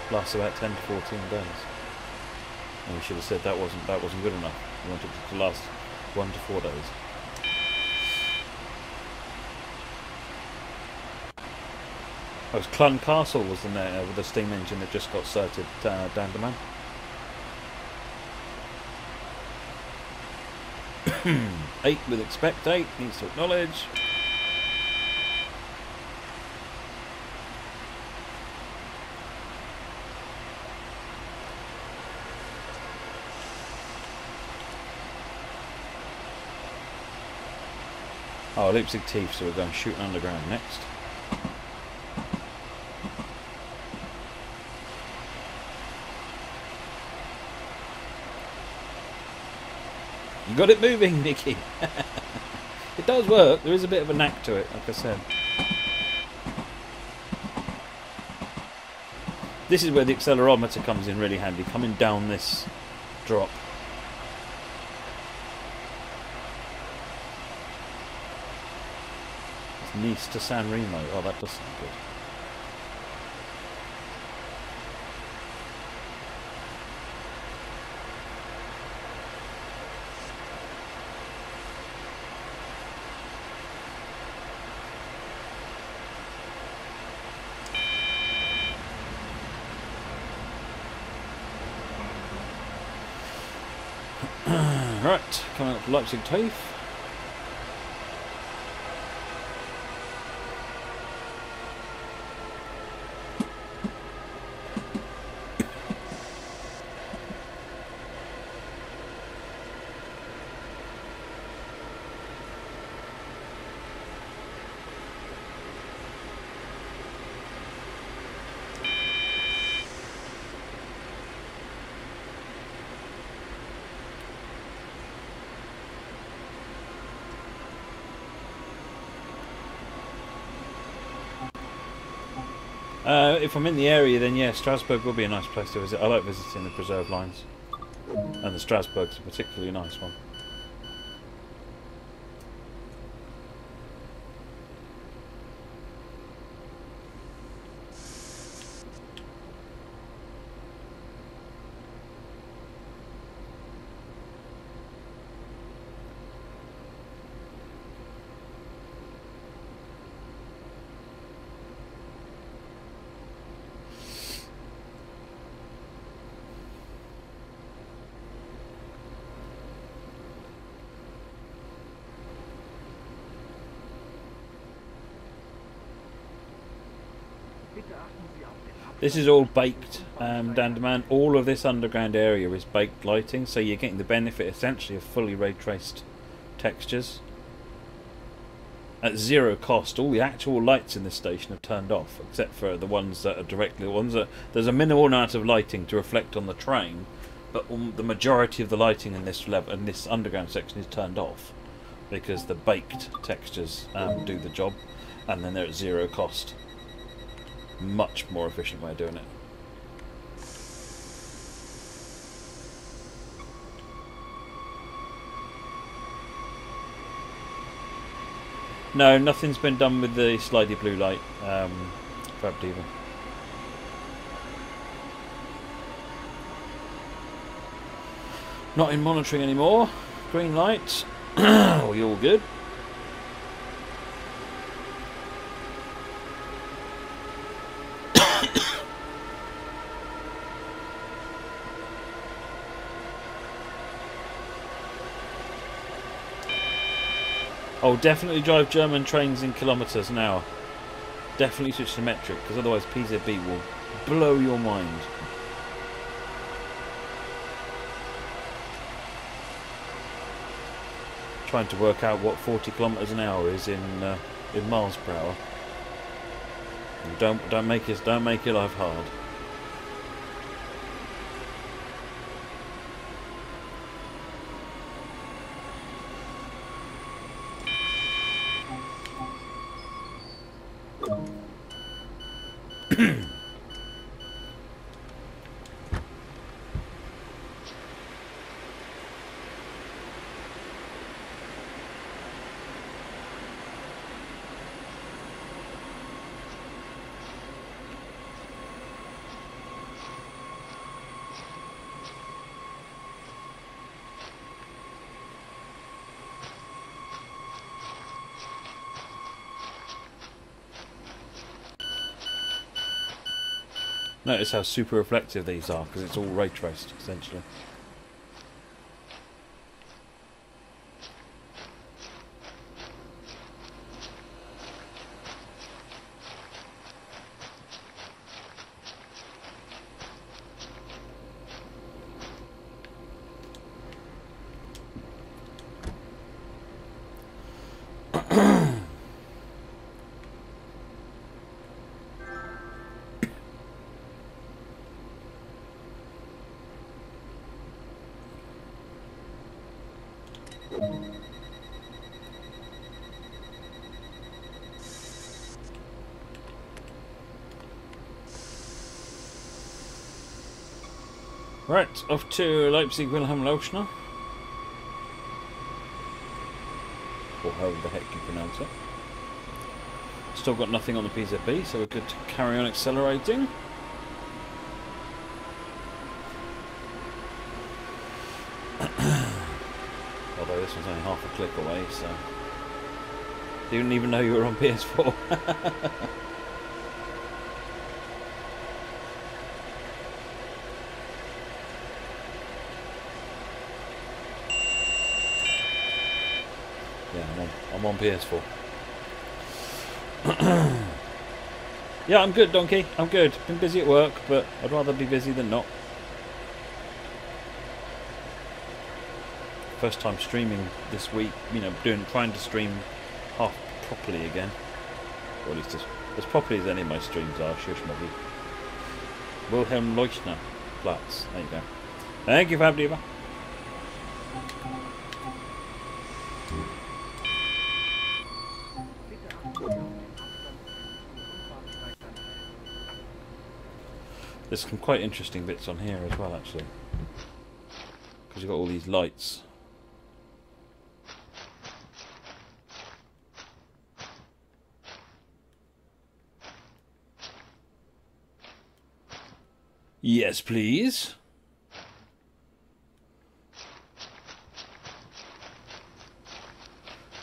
Lasts about 10 to 14 days. And we should have said that wasn't good enough. We wanted it to last 1 to 4 days. It was Clun Castle was the name with the steam engine that just got certed down the man. 8 with expect 8 needs to acknowledge. Oh, Leipzig Teeth, so we're going shooting underground next. You got it moving, Nicky. It does work. There is a bit of a knack to it, like I said. This is where the accelerometer comes in really handy, coming down this drop. It's Nice to San Remo. Oh, that does sound good. Right, coming up to Leipzig Teeth. If I'm in the area, then yeah, Strasbourg will be a nice place to visit. I like visiting the preserved lines, and the Strasbourg's a particularly nice one. Bitte achten Sie auf den This is all baked, Dan. All of this underground area is baked lighting, so you're getting the benefit essentially of fully ray traced textures. At zero cost, all the actual lights in this station are turned off, except for the ones that are directly the ones that there's a minimal amount of lighting to reflect on the train, but the majority of the lighting in this level in this underground section is turned off because the baked textures do the job, and then they're at zero cost. Much more efficient way of doing it. No, nothing's been done with the slidey blue light for Abdiva. Not in monitoring anymore. Green light. We all good. Oh, definitely drive German trains in kilometres an hour. Definitely switch to metric, because otherwise PZB will blow your mind. Trying to work out what 40 kilometres an hour is in miles per hour. Don't make your life hard. Notice how super reflective these are, because it's all ray traced, essentially. Right, off to Leipzig Wilhelm Lochner. Or however the heck you pronounce it. Still got nothing on the PZB, so we're good to carry on accelerating. Although this was only half a click away, so... Didn't even know you were on PS4. I'm on PS4. Yeah, I'm good, Donkey. I'm good. Been busy at work, but I'd rather be busy than not. First time streaming this week. You know, trying to stream half properly again, or at least as properly as any of my streams are. Shush, maybe. Wilhelm Leuchner Platz. There you go. Thank you, Fabdiva. There's some quite interesting bits on here as well, actually, because you've got all these lights. Yes, please.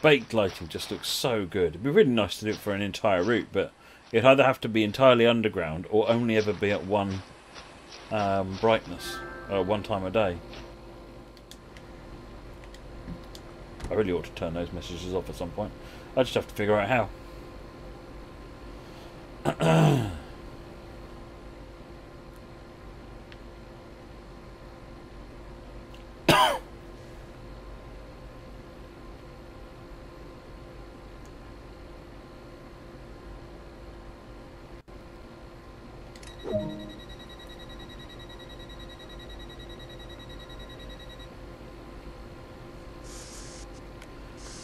Baked lighting just looks so good. It'd be really nice to do it for an entire route, but it'd either have to be entirely underground or only ever be at one brightness, one time a day. I really ought to turn those messages off at some point. I just have to figure out how.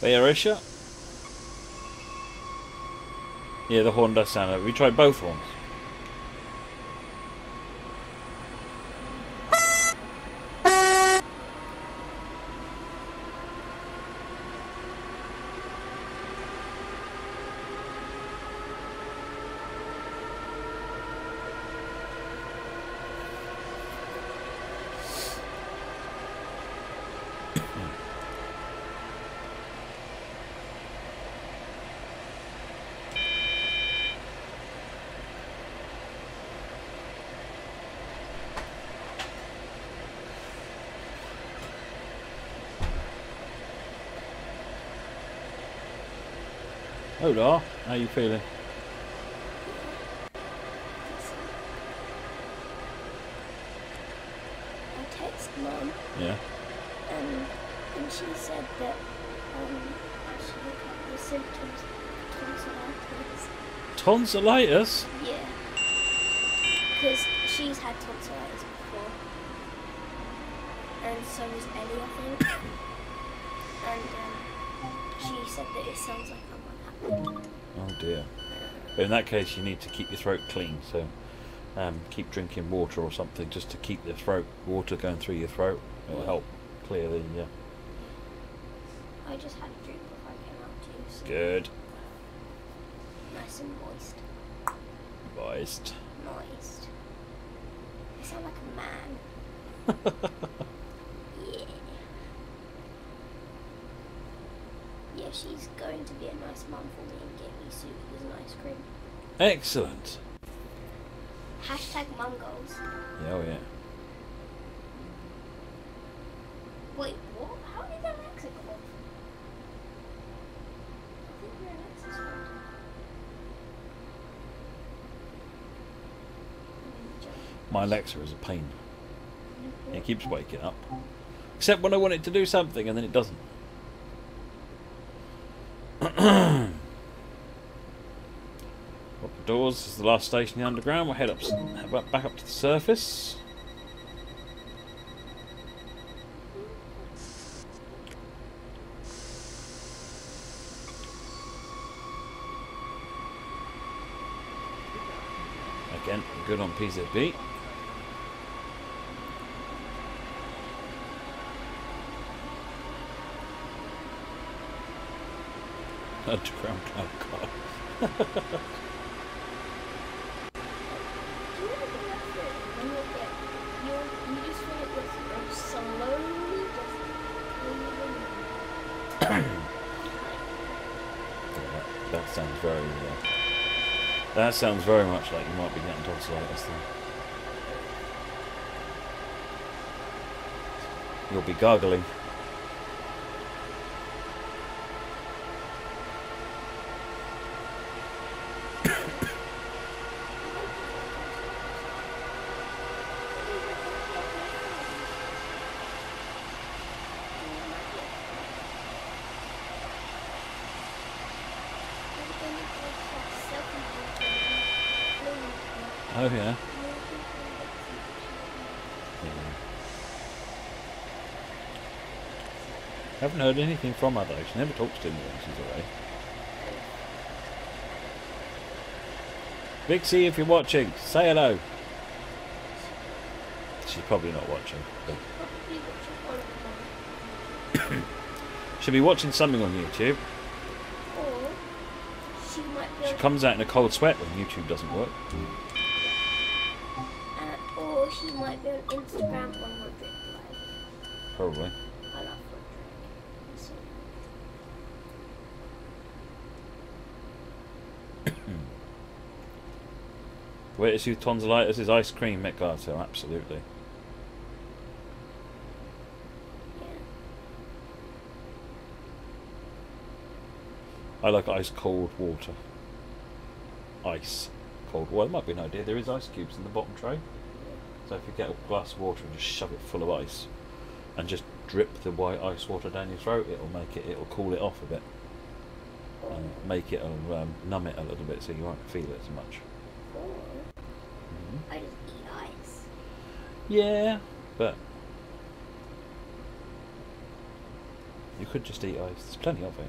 Wer ist er? Yeah, the horn does sound like. We tried both horns. Hola, how you feeling? I texted Mum. Yeah. And she said that I should look up the symptoms of tonsillitis. Tonsillitis? Yeah. Because she's had tonsillitis before. And so has Ellie, I think. And she said that it sounds like I'm unhappy. Oh dear. But in that case, you need to keep your throat clean. So keep drinking water or something just to keep the water going through your throat. It will help clear the. I just had a drink before I came out to you. So Good. nice and moist. Moist. Moist. I sound like a man. Yeah. Yeah, she's going to be a nice mum for me and get me Suki's and ice cream. Excellent. Hashtag mum goals. Yeah, oh yeah. Wait, what? How did Alexa go off? I think we're Alexa's phone. My Alexa is a pain. It keeps waking up. Except when I want it to do something and then it doesn't. Up the doors, this is the last station in the underground. We'll head back up to the surface. Again, good on PZB. Underground cloud car. Do you ever do that thing when you just feel it with slowly just That sounds very. That sounds very much like you might be getting tonsillitis then. You'll be gargling. Oh yeah. Haven't heard anything from her though. She never talks to me when she's away. Vixie, if you're watching, say hello. She's probably not watching. She'll be watching something on YouTube. Or she might be She comes out in a cold sweat when YouTube doesn't work. or she might be on Instagram on her drink live. Probably. I love her drink. Way to soothe tonsillitis is ice cream, Mick Garter. Absolutely. I like ice cold water. Ice cold water. Well, it might be an idea. There is ice cubes in the bottom tray. So if you get a glass of water and just shove it full of ice and just drip the white ice water down your throat, it'll cool it off a bit and make it numb it a little bit so you won't feel it as much. I just eat ice. Yeah, but You could just eat ice. There's plenty of it.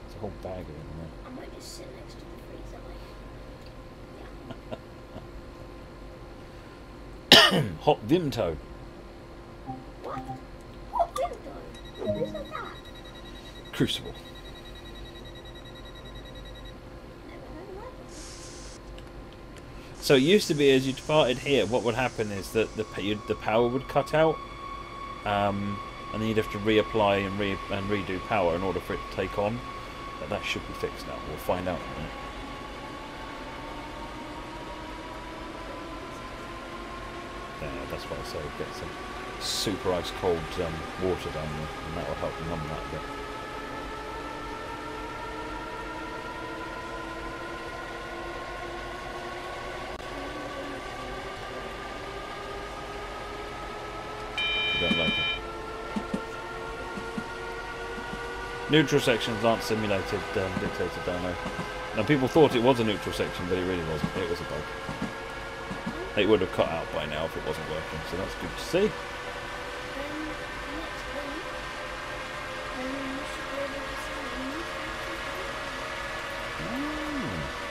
There's a whole bag of it in there. I might just sit next to the freezer. Like, yeah. Hot Vimto. What? Hot window? Who's like that? Crucible. Never heard of that. So it used to be, as you departed here, what would happen is that the power would cut out, and then you'd have to reapply and redo power in order for it to take on. But that should be fixed now. We'll find out in a minute. Yeah, that's what I say. Get some super ice cold water down there, and that will help numb that a bit. Don't like it. Neutral sections aren't simulated, dictated down there. Now people thought it was a neutral section, but it really wasn't. It was a bug. It would have cut out by now if it wasn't working, so that's good to see. Next week, you should be able to see a new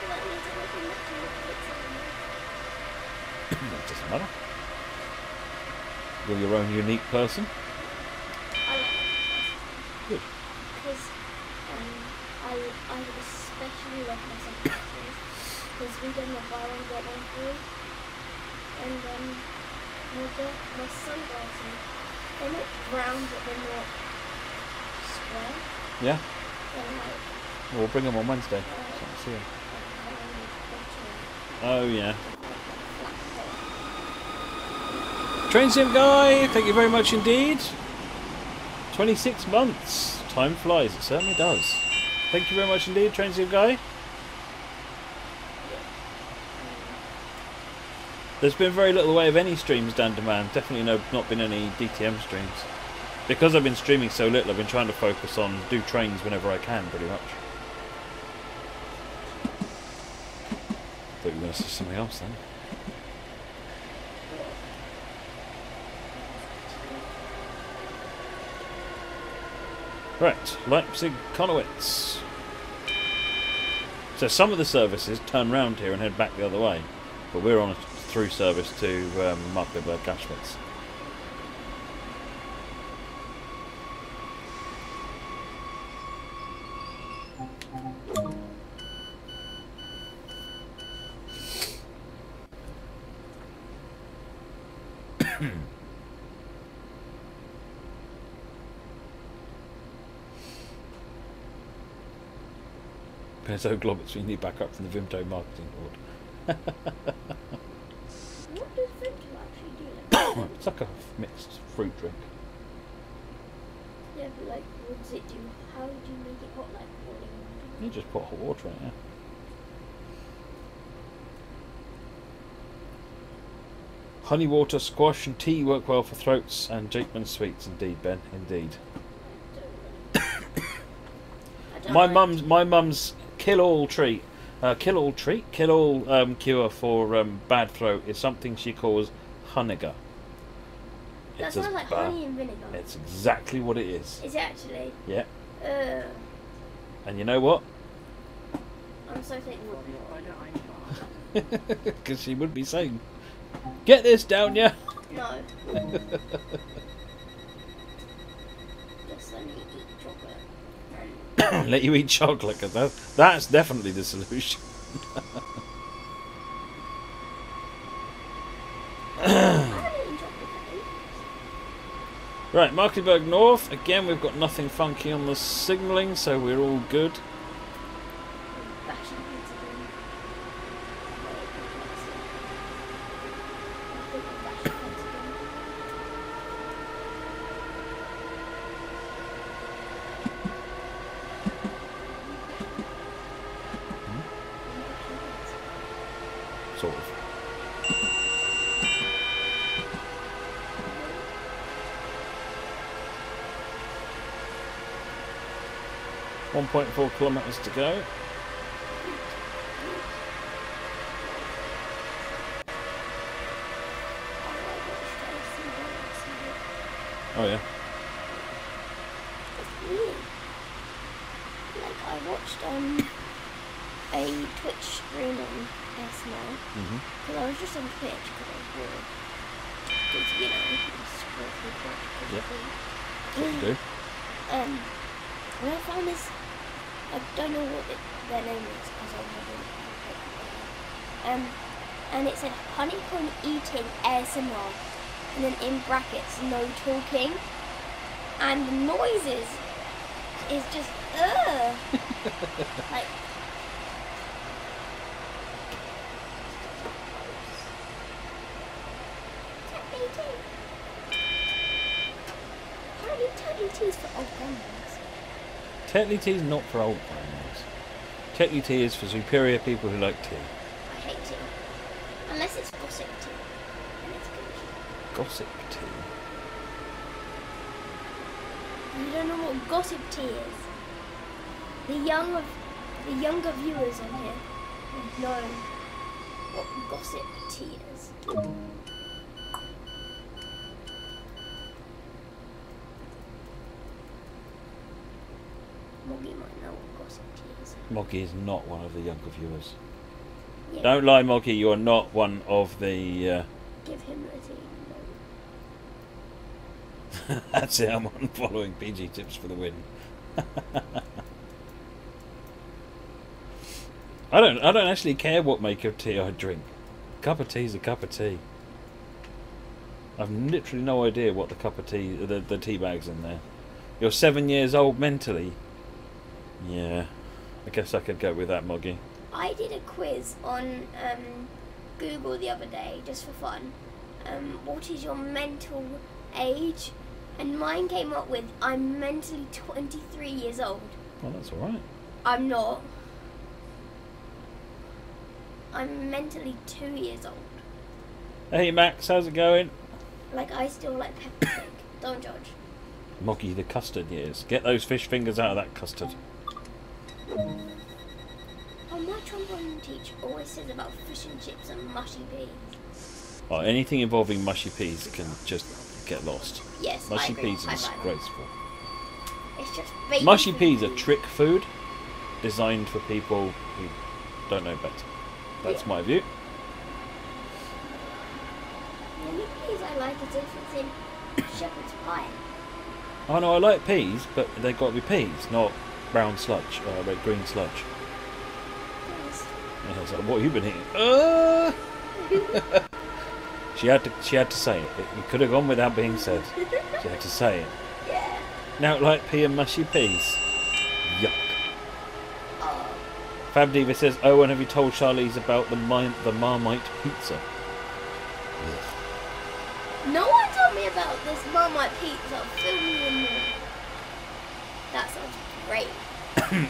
That means that we can actually fix it. It doesn't matter. You're your own unique person. I like that. Good. Because I would especially love my sunglasses because we done the buy one get one free, and my sunglasses, they're not round but they're not square. Yeah. They're like Well, we'll bring them on Wednesday. So I'll see 'em. Oh yeah. Train Sim Guy, thank you very much indeed. 26 months. Time flies, it certainly does. Thank you very much indeed, Train Sim Guy. There's been very little way of any streams down demand. Definitely not been any DTM streams. Because I've been streaming so little, I've been trying to focus on do trains whenever I can, pretty much. Thought you were going to say something else then. Right, Leipzig, Konowitz. So some of the services turn round here and head back the other way, but we're on a through service to Markkleeberg Gaschwitz. Benzo Globbits, we need backup from the Vimto marketing board. What does Vimto actually do? It's like a mixed fruit drink. Yeah, but like, what does it do? How do you make it hot, like boiling water? You just put hot water in it, yeah. Honey water, squash and tea work well for throats and Jakeman sweets, indeed, Ben, indeed. My mum's kill all cure for bad throat is something she calls Honegar. That sounds like honey and vinegar. It's exactly what it is. Is it actually? Yeah. And you know what? I'm so thankful. Because she would be saying, "Get this down, ya." No. Just let me eat chocolate. Let you eat chocolate, because that's definitely the solution. Right, Markkleeberg North. Again, we've got nothing funky on the signalling, so we're all good. Sort of. 1.4 kilometres to go. I Oh yeah. a Twitch stream on ASMR. Because I was just on Twitch because I was bored. Because, you know, you scroll through Twitch. Yep. What you do. And I found this, I don't know what their name is because I haven't. And it said honeycomb eating ASMR, and then in brackets no talking, and the noises is just like. Apparently tea is for old grandmas. Tetley tea is not for old grandmas. Tetley tea is for superior people who like tea. I hate tea. Unless it's gossip tea. And it's good. Gossip tea? You don't know what gossip tea is. The younger viewers on here would know what gossip tea is. Moggy might know what gossip tea is. Moggy is not one of the younger viewers. Yeah. Don't lie, Moggy, you are not one of the... Give him the tea. No. That's it, I'm on following PG tips for the win. I don't actually care what make of tea I drink. A cup of tea is a cup of tea. I've literally no idea what the cup of tea, the tea bag's in there. You're 7 years old mentally. Yeah, I guess I could go with that, Moggy. I did a quiz on Google the other day, just for fun. What is your mental age? And mine came up with, I'm mentally 23 years old. Well, that's alright. I'm not. I'm mentally 2 years old. Hey Max, how's it going? Like, I still like pepper cake. Don't judge. Moggy, the custard years. Get those fish fingers out of that custard. Oh, my trombone teacher always says about fish and chips and mushy peas. Oh, anything involving mushy peas can just get lost. Yes, mushy I agree. peas are disgraceful. It's just bacon. Mushy peas are trick food designed for people who don't know better. That's my view. The only peas I like is if it's in shepherd's pie. Oh no, I like peas, but they've got to be peas, not brown sludge, red green sludge. Yes. Yeah, it's like, what have you been eating? She had to say it. It could have gone without being said. She had to say it. Yeah. Now like pea and mushy peas. Yuck. Oh. Fab Diva says, Owen, have you told Charlize about the Marmite pizza? Ugh. No one told me about this Marmite pizza. Fill me in more. That sounds great.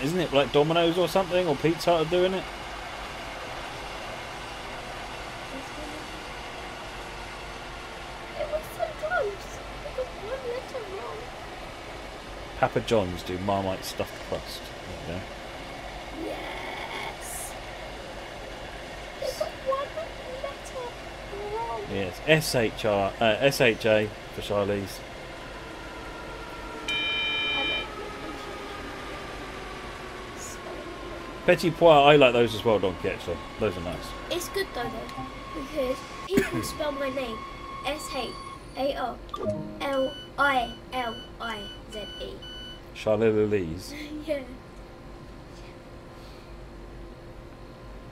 Isn't it like Domino's or something, or Pizza Hut are doing it? It was so close. It was 1 letter wrong. Papa John's do Marmite stuffed crust. There you go. Yes. It got 1 letter wrong. Yes, S-H-A for Charlize. Petit pois, I like those as well, Donkey, actually. Those are nice. It's good though, because people spell my name S-H-A-R-L-I-L-I-Z-E. Charlize. Yeah.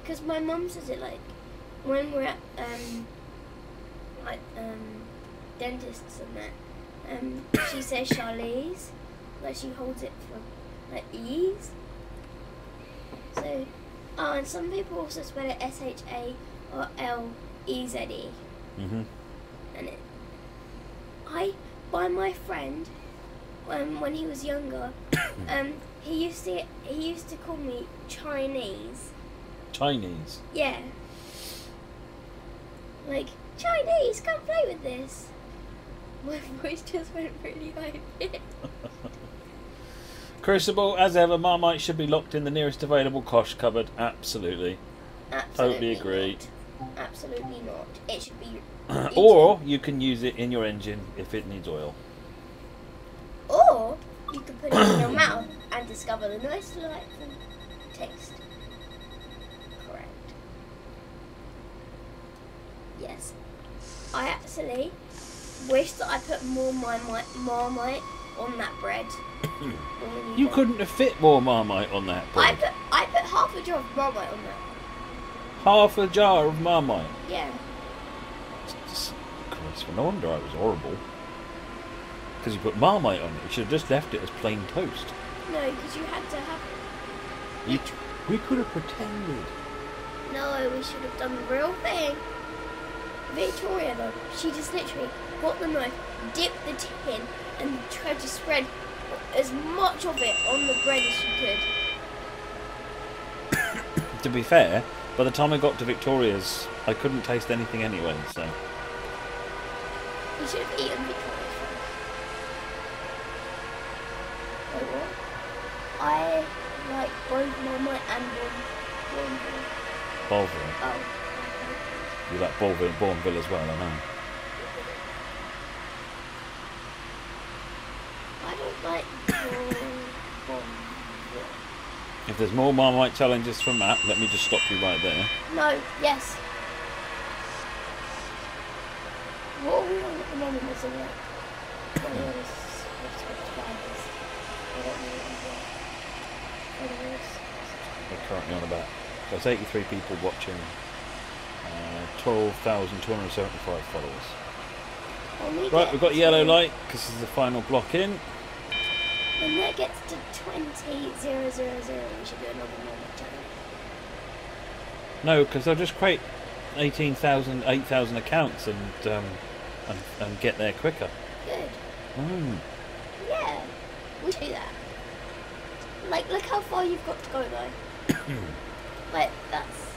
Because my mum says it like when we're at like dentists and that, she says Charlize, like she holds it for like ease. So, and some people also spell it S-H-A or L-E-Z-E. Mhm. And by my friend, when he was younger, he used to call me Chinese. Chinese. Yeah. Like, Chinese, come play with this. My voice just went really high. Crucible, as ever, Marmite should be locked in the nearest available kosh cupboard. Absolutely. Totally agree. Not. Absolutely not. It should be Or you can use it in your engine if it needs oil. Or you can put it in your mouth and discover the nice delightful taste. I actually wish that I put more Marmite on that bread. You couldn't have fit more Marmite on that bread. I put half a jar of Marmite on that. Half a jar of Marmite? Yeah. Christ, no wonder I was horrible. Because you put Marmite on it. You should have just left it as plain toast. No, because you had to have it. We could have pretended. No, we should have done the real thing. Victoria, though, she just literally got the knife, dipped the tin, and tried to spread as much of it on the bread as she could. To be fair, by the time I got to Victoria's, I couldn't taste anything anyway, so... You should have eaten Victoria's first. Wait, what? I like both Marmite and Bourneville. Bourneville? Oh. You like Bourneville as well, I know. I don't like Bourneville. If there's more Marmite challenges from Matt, let me just stop you right there. No, yes. What are we on at the moment, isn't it? We're currently on about... There's 83 people watching, 12,275 followers. Right, we've got a yellow light, because this is the final block in. When that gets to 20,000, we should do another moment challenge. No, because they'll just create 8,000 accounts and get there quicker. Good. Mm. Yeah, we should do that. Like, look how far you've got to go, though. Like, that's...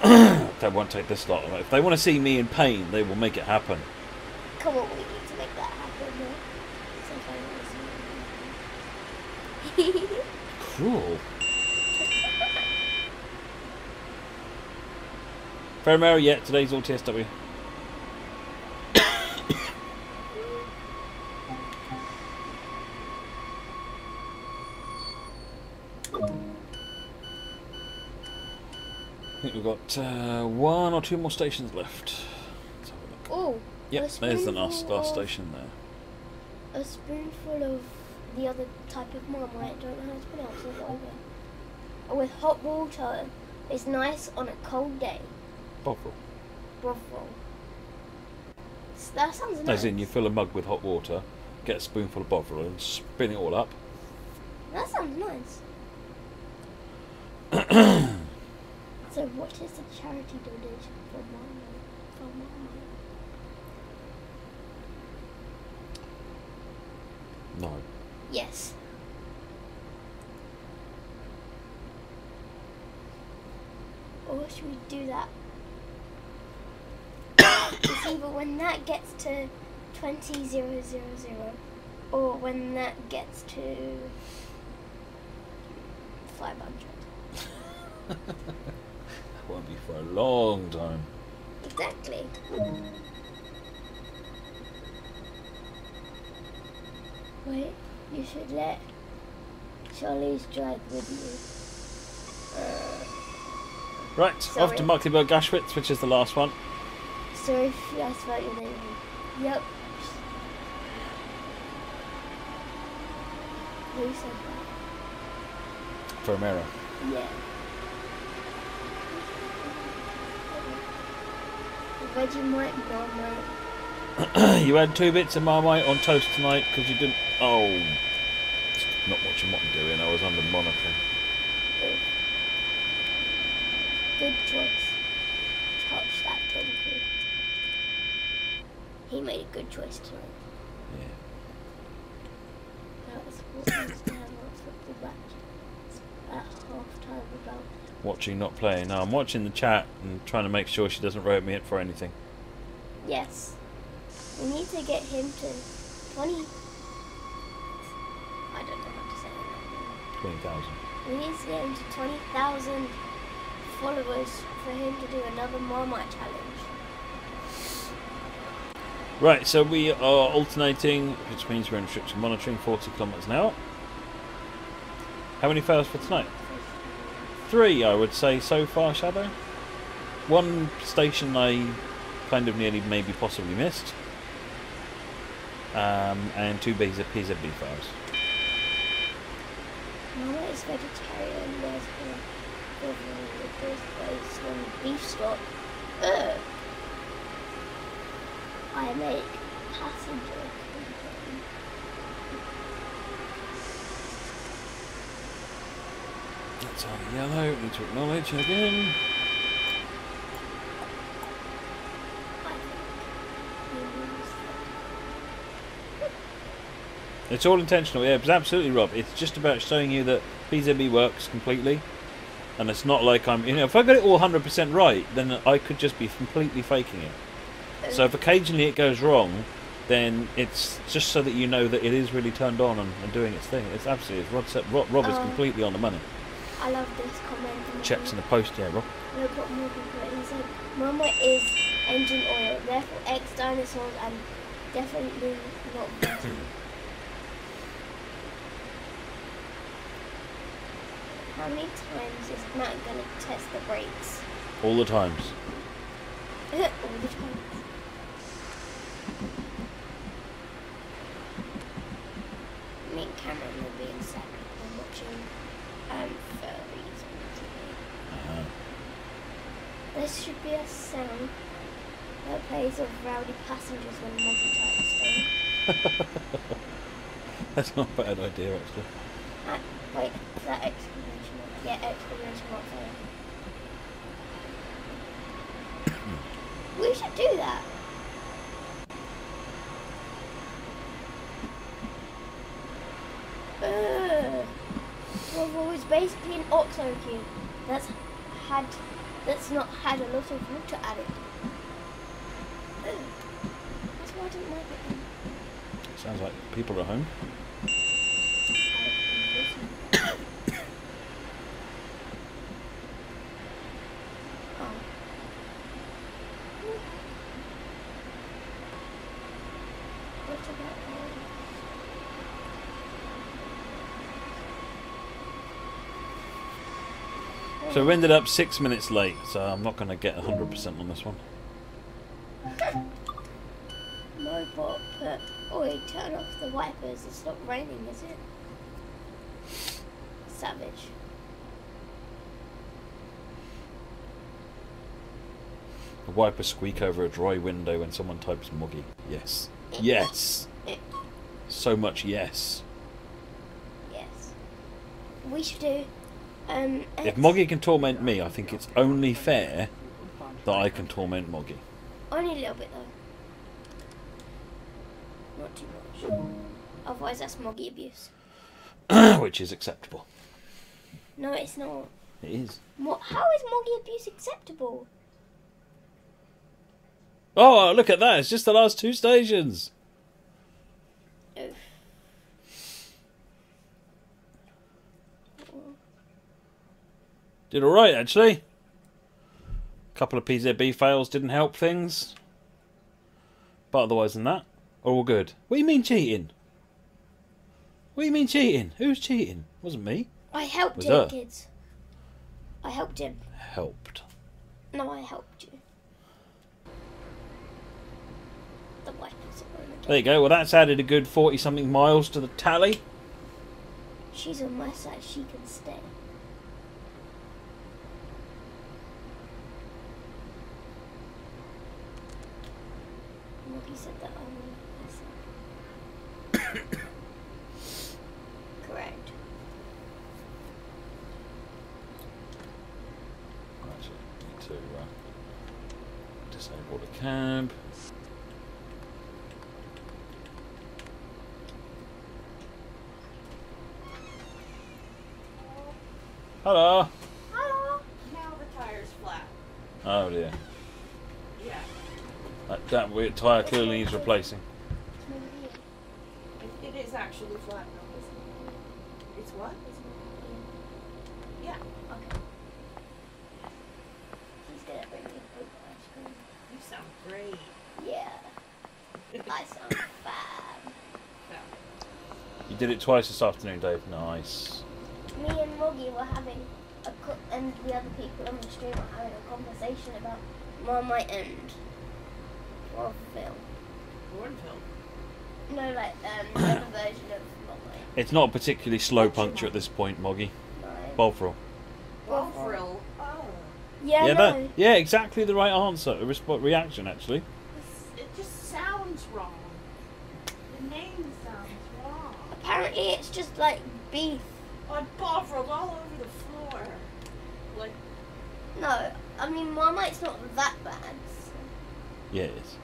That won't take this lot. If they want to see me in pain, they will make it happen. Come on, we need to make that happen, though. Cruel. Fair Mary, yeah, today's all TSW. I think we've got one or two more stations left. Let's have a look. Oh, yep, there's the last station there. A spoonful of the other type of Marmite, I don't know how to pronounce it, whatever. With hot water, it's nice on a cold day. Bovril. Bovril. That sounds nice. As in, you fill a mug with hot water, get a spoonful of Bovril and spin it all up. That sounds nice. So what is the charity donation for Marmite? No. Yes. Or should we do that? It's either when that gets to 20,000 or when that gets to 500. That won't be for a long time. Exactly. Wait, you should let Charlie's drive with you. Right, Sorry. off to Markkleeberg Gaschwitz, which is the last one. Sorry if you asked about your name. Yep. Who said that? For a mirror. Yeah. Vegemite, Marmite. You had 2 bits of Marmite on toast tonight because you didn't... Oh, not watching what I'm doing. I was under monitoring. Good choice. Touch that donkey. He made a good choice tonight. Yeah. That's what needs to have our football match at half time about. Watching, not playing. No, I'm watching the chat and trying to make sure she doesn't rope me up for anything. Yes. We need to get him to 20. I don't know how to say that. 20,000. We need to get him to 20,000 followers for him to do another Marmite challenge. Right, so we are alternating, which means we're in restriction monitoring, 40 kilometres an hour. How many fails for tonight? 3, I would say, so far, Shadow. One station I kind of nearly maybe possibly missed. and 2 PZB files. Mama is vegetarian. There's based on beef stock. Ugh. I make passenger content. That's on yellow. Need to acknowledge again. It's all intentional, yeah, it's absolutely, Rob. It's just about showing you that PZB works completely. And it's not like I'm, if I got it all 100% right, then I could just be completely faking it. So if occasionally it goes wrong, then it's just so that you know that it is really turned on and doing its thing. It's absolutely, Rob is completely on the money. I love this comment. Checks in the post, yeah, Rob. Look what more people he said. Mama is engine oil, therefore ex-dinosaurs and definitely not vegan. How many times is Matt going to test the brakes? All the times. All the times. Me and Cameron will be in separate and watching furries on TV. There should be a sound that plays of rowdy passengers when Moggy types down. That's not a bad idea, actually. Wait, is that exclamation mark? Yeah, exclamation mark, sorry. We should do that. Volvo is basically an oxo cube that's not had a lot of water added. That's why I didn't like it. Sounds like people are home. So we ended up 6 minutes late, so I'm not going to get 100% on this one. Robot put, oi, turn off the wipers, it's not raining, is it? Savage. The wipers squeak over a dry window when someone types Moggy. Yes. Yes! So much yes. Yes. We should do... if Moggy can torment me, I think it's only fair that I can torment Moggy. Only a little bit though. Not too much. Otherwise that's Moggy abuse. Which is acceptable. No, it's not. It is. How is Moggy abuse acceptable? Oh, look at that. It's just the last 2 stations. Oof. Did alright, actually. A couple of PZB fails didn't help things. But otherwise than that, all good. What do you mean cheating? What do you mean cheating? Who's cheating? Wasn't me. I helped him, kids. I helped him. Helped. No, I helped you. The wipers are on again. There you go. Well, that's added a good 40-something miles to the tally. She's on my side. She can stay. He said that I'm on my side. Correct. Actually, need to disable the cab. Hello. Hello. Now the tire's flat. Oh dear. Yeah. That weird tyre clearly needs replacing. It is actually flat now. It's what? Yeah. Okay. He's gonna bring me food ice cream. You sound great. Yeah. I sound fab. You did it twice this afternoon, Dave. Nice. Me and Moggy were having and the other people on the stream were having a conversation about Marmite and Orville. Cornfield. No, like the other version of Marmite. It's not a particularly slow puncture at this point, Moggy. No. Bovril. Bovril. Oh. Yeah, Yeah, no. yeah, exactly the right answer. A reaction, actually. It just sounds wrong. The name sounds wrong. Apparently, it's just like beef. On Bovril all over the floor. Like, No, I mean Marmite's not that bad. So. Yeah, it is.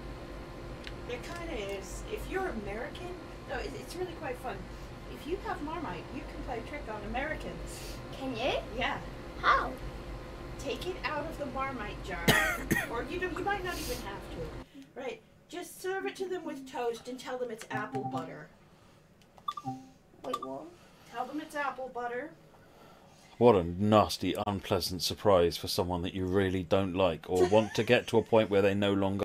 it kind of is. If you're American, no, it's really quite fun. If you have Marmite, you can play a trick on Americans. Can you? Yeah. How? Take it out of the Marmite jar, or you might not even have to. Right? Just serve it to them with toast and tell them it's apple butter. Wait, what? Tell them it's apple butter. What a nasty, unpleasant surprise for someone that you really don't like or want to get to a point where they no longer